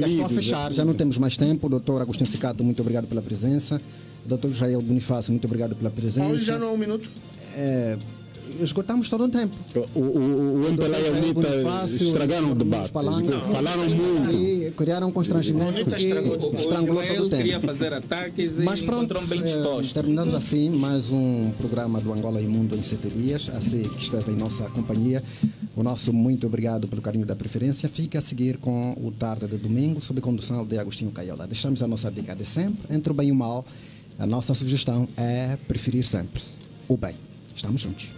Estou a fechar, já não temos mais tempo. Doutor Agostinho Cicato, muito obrigado pela presença. Doutor Jael Bonifácio, muito obrigado pela presença. Hoje já não há um minuto. Esgotamos todo o tempo. O MPLA e a UNITA estragaram o debate. Falaram muito. E criaram um constrangimento que estrangulou todo o tempo. Queria fazer ataques e encontrou bem disposto. Terminamos assim mais um programa do Angola e Mundo em 7 dias. Assim que esteve em nossa companhia. O nosso muito obrigado pelo carinho da preferência. Fica a seguir com o Tarde de Domingo, sob condução de Agostinho Caiola. Deixamos a nossa dica de sempre. Entre o bem e o mal, a nossa sugestão é preferir sempre o bem. Estamos juntos.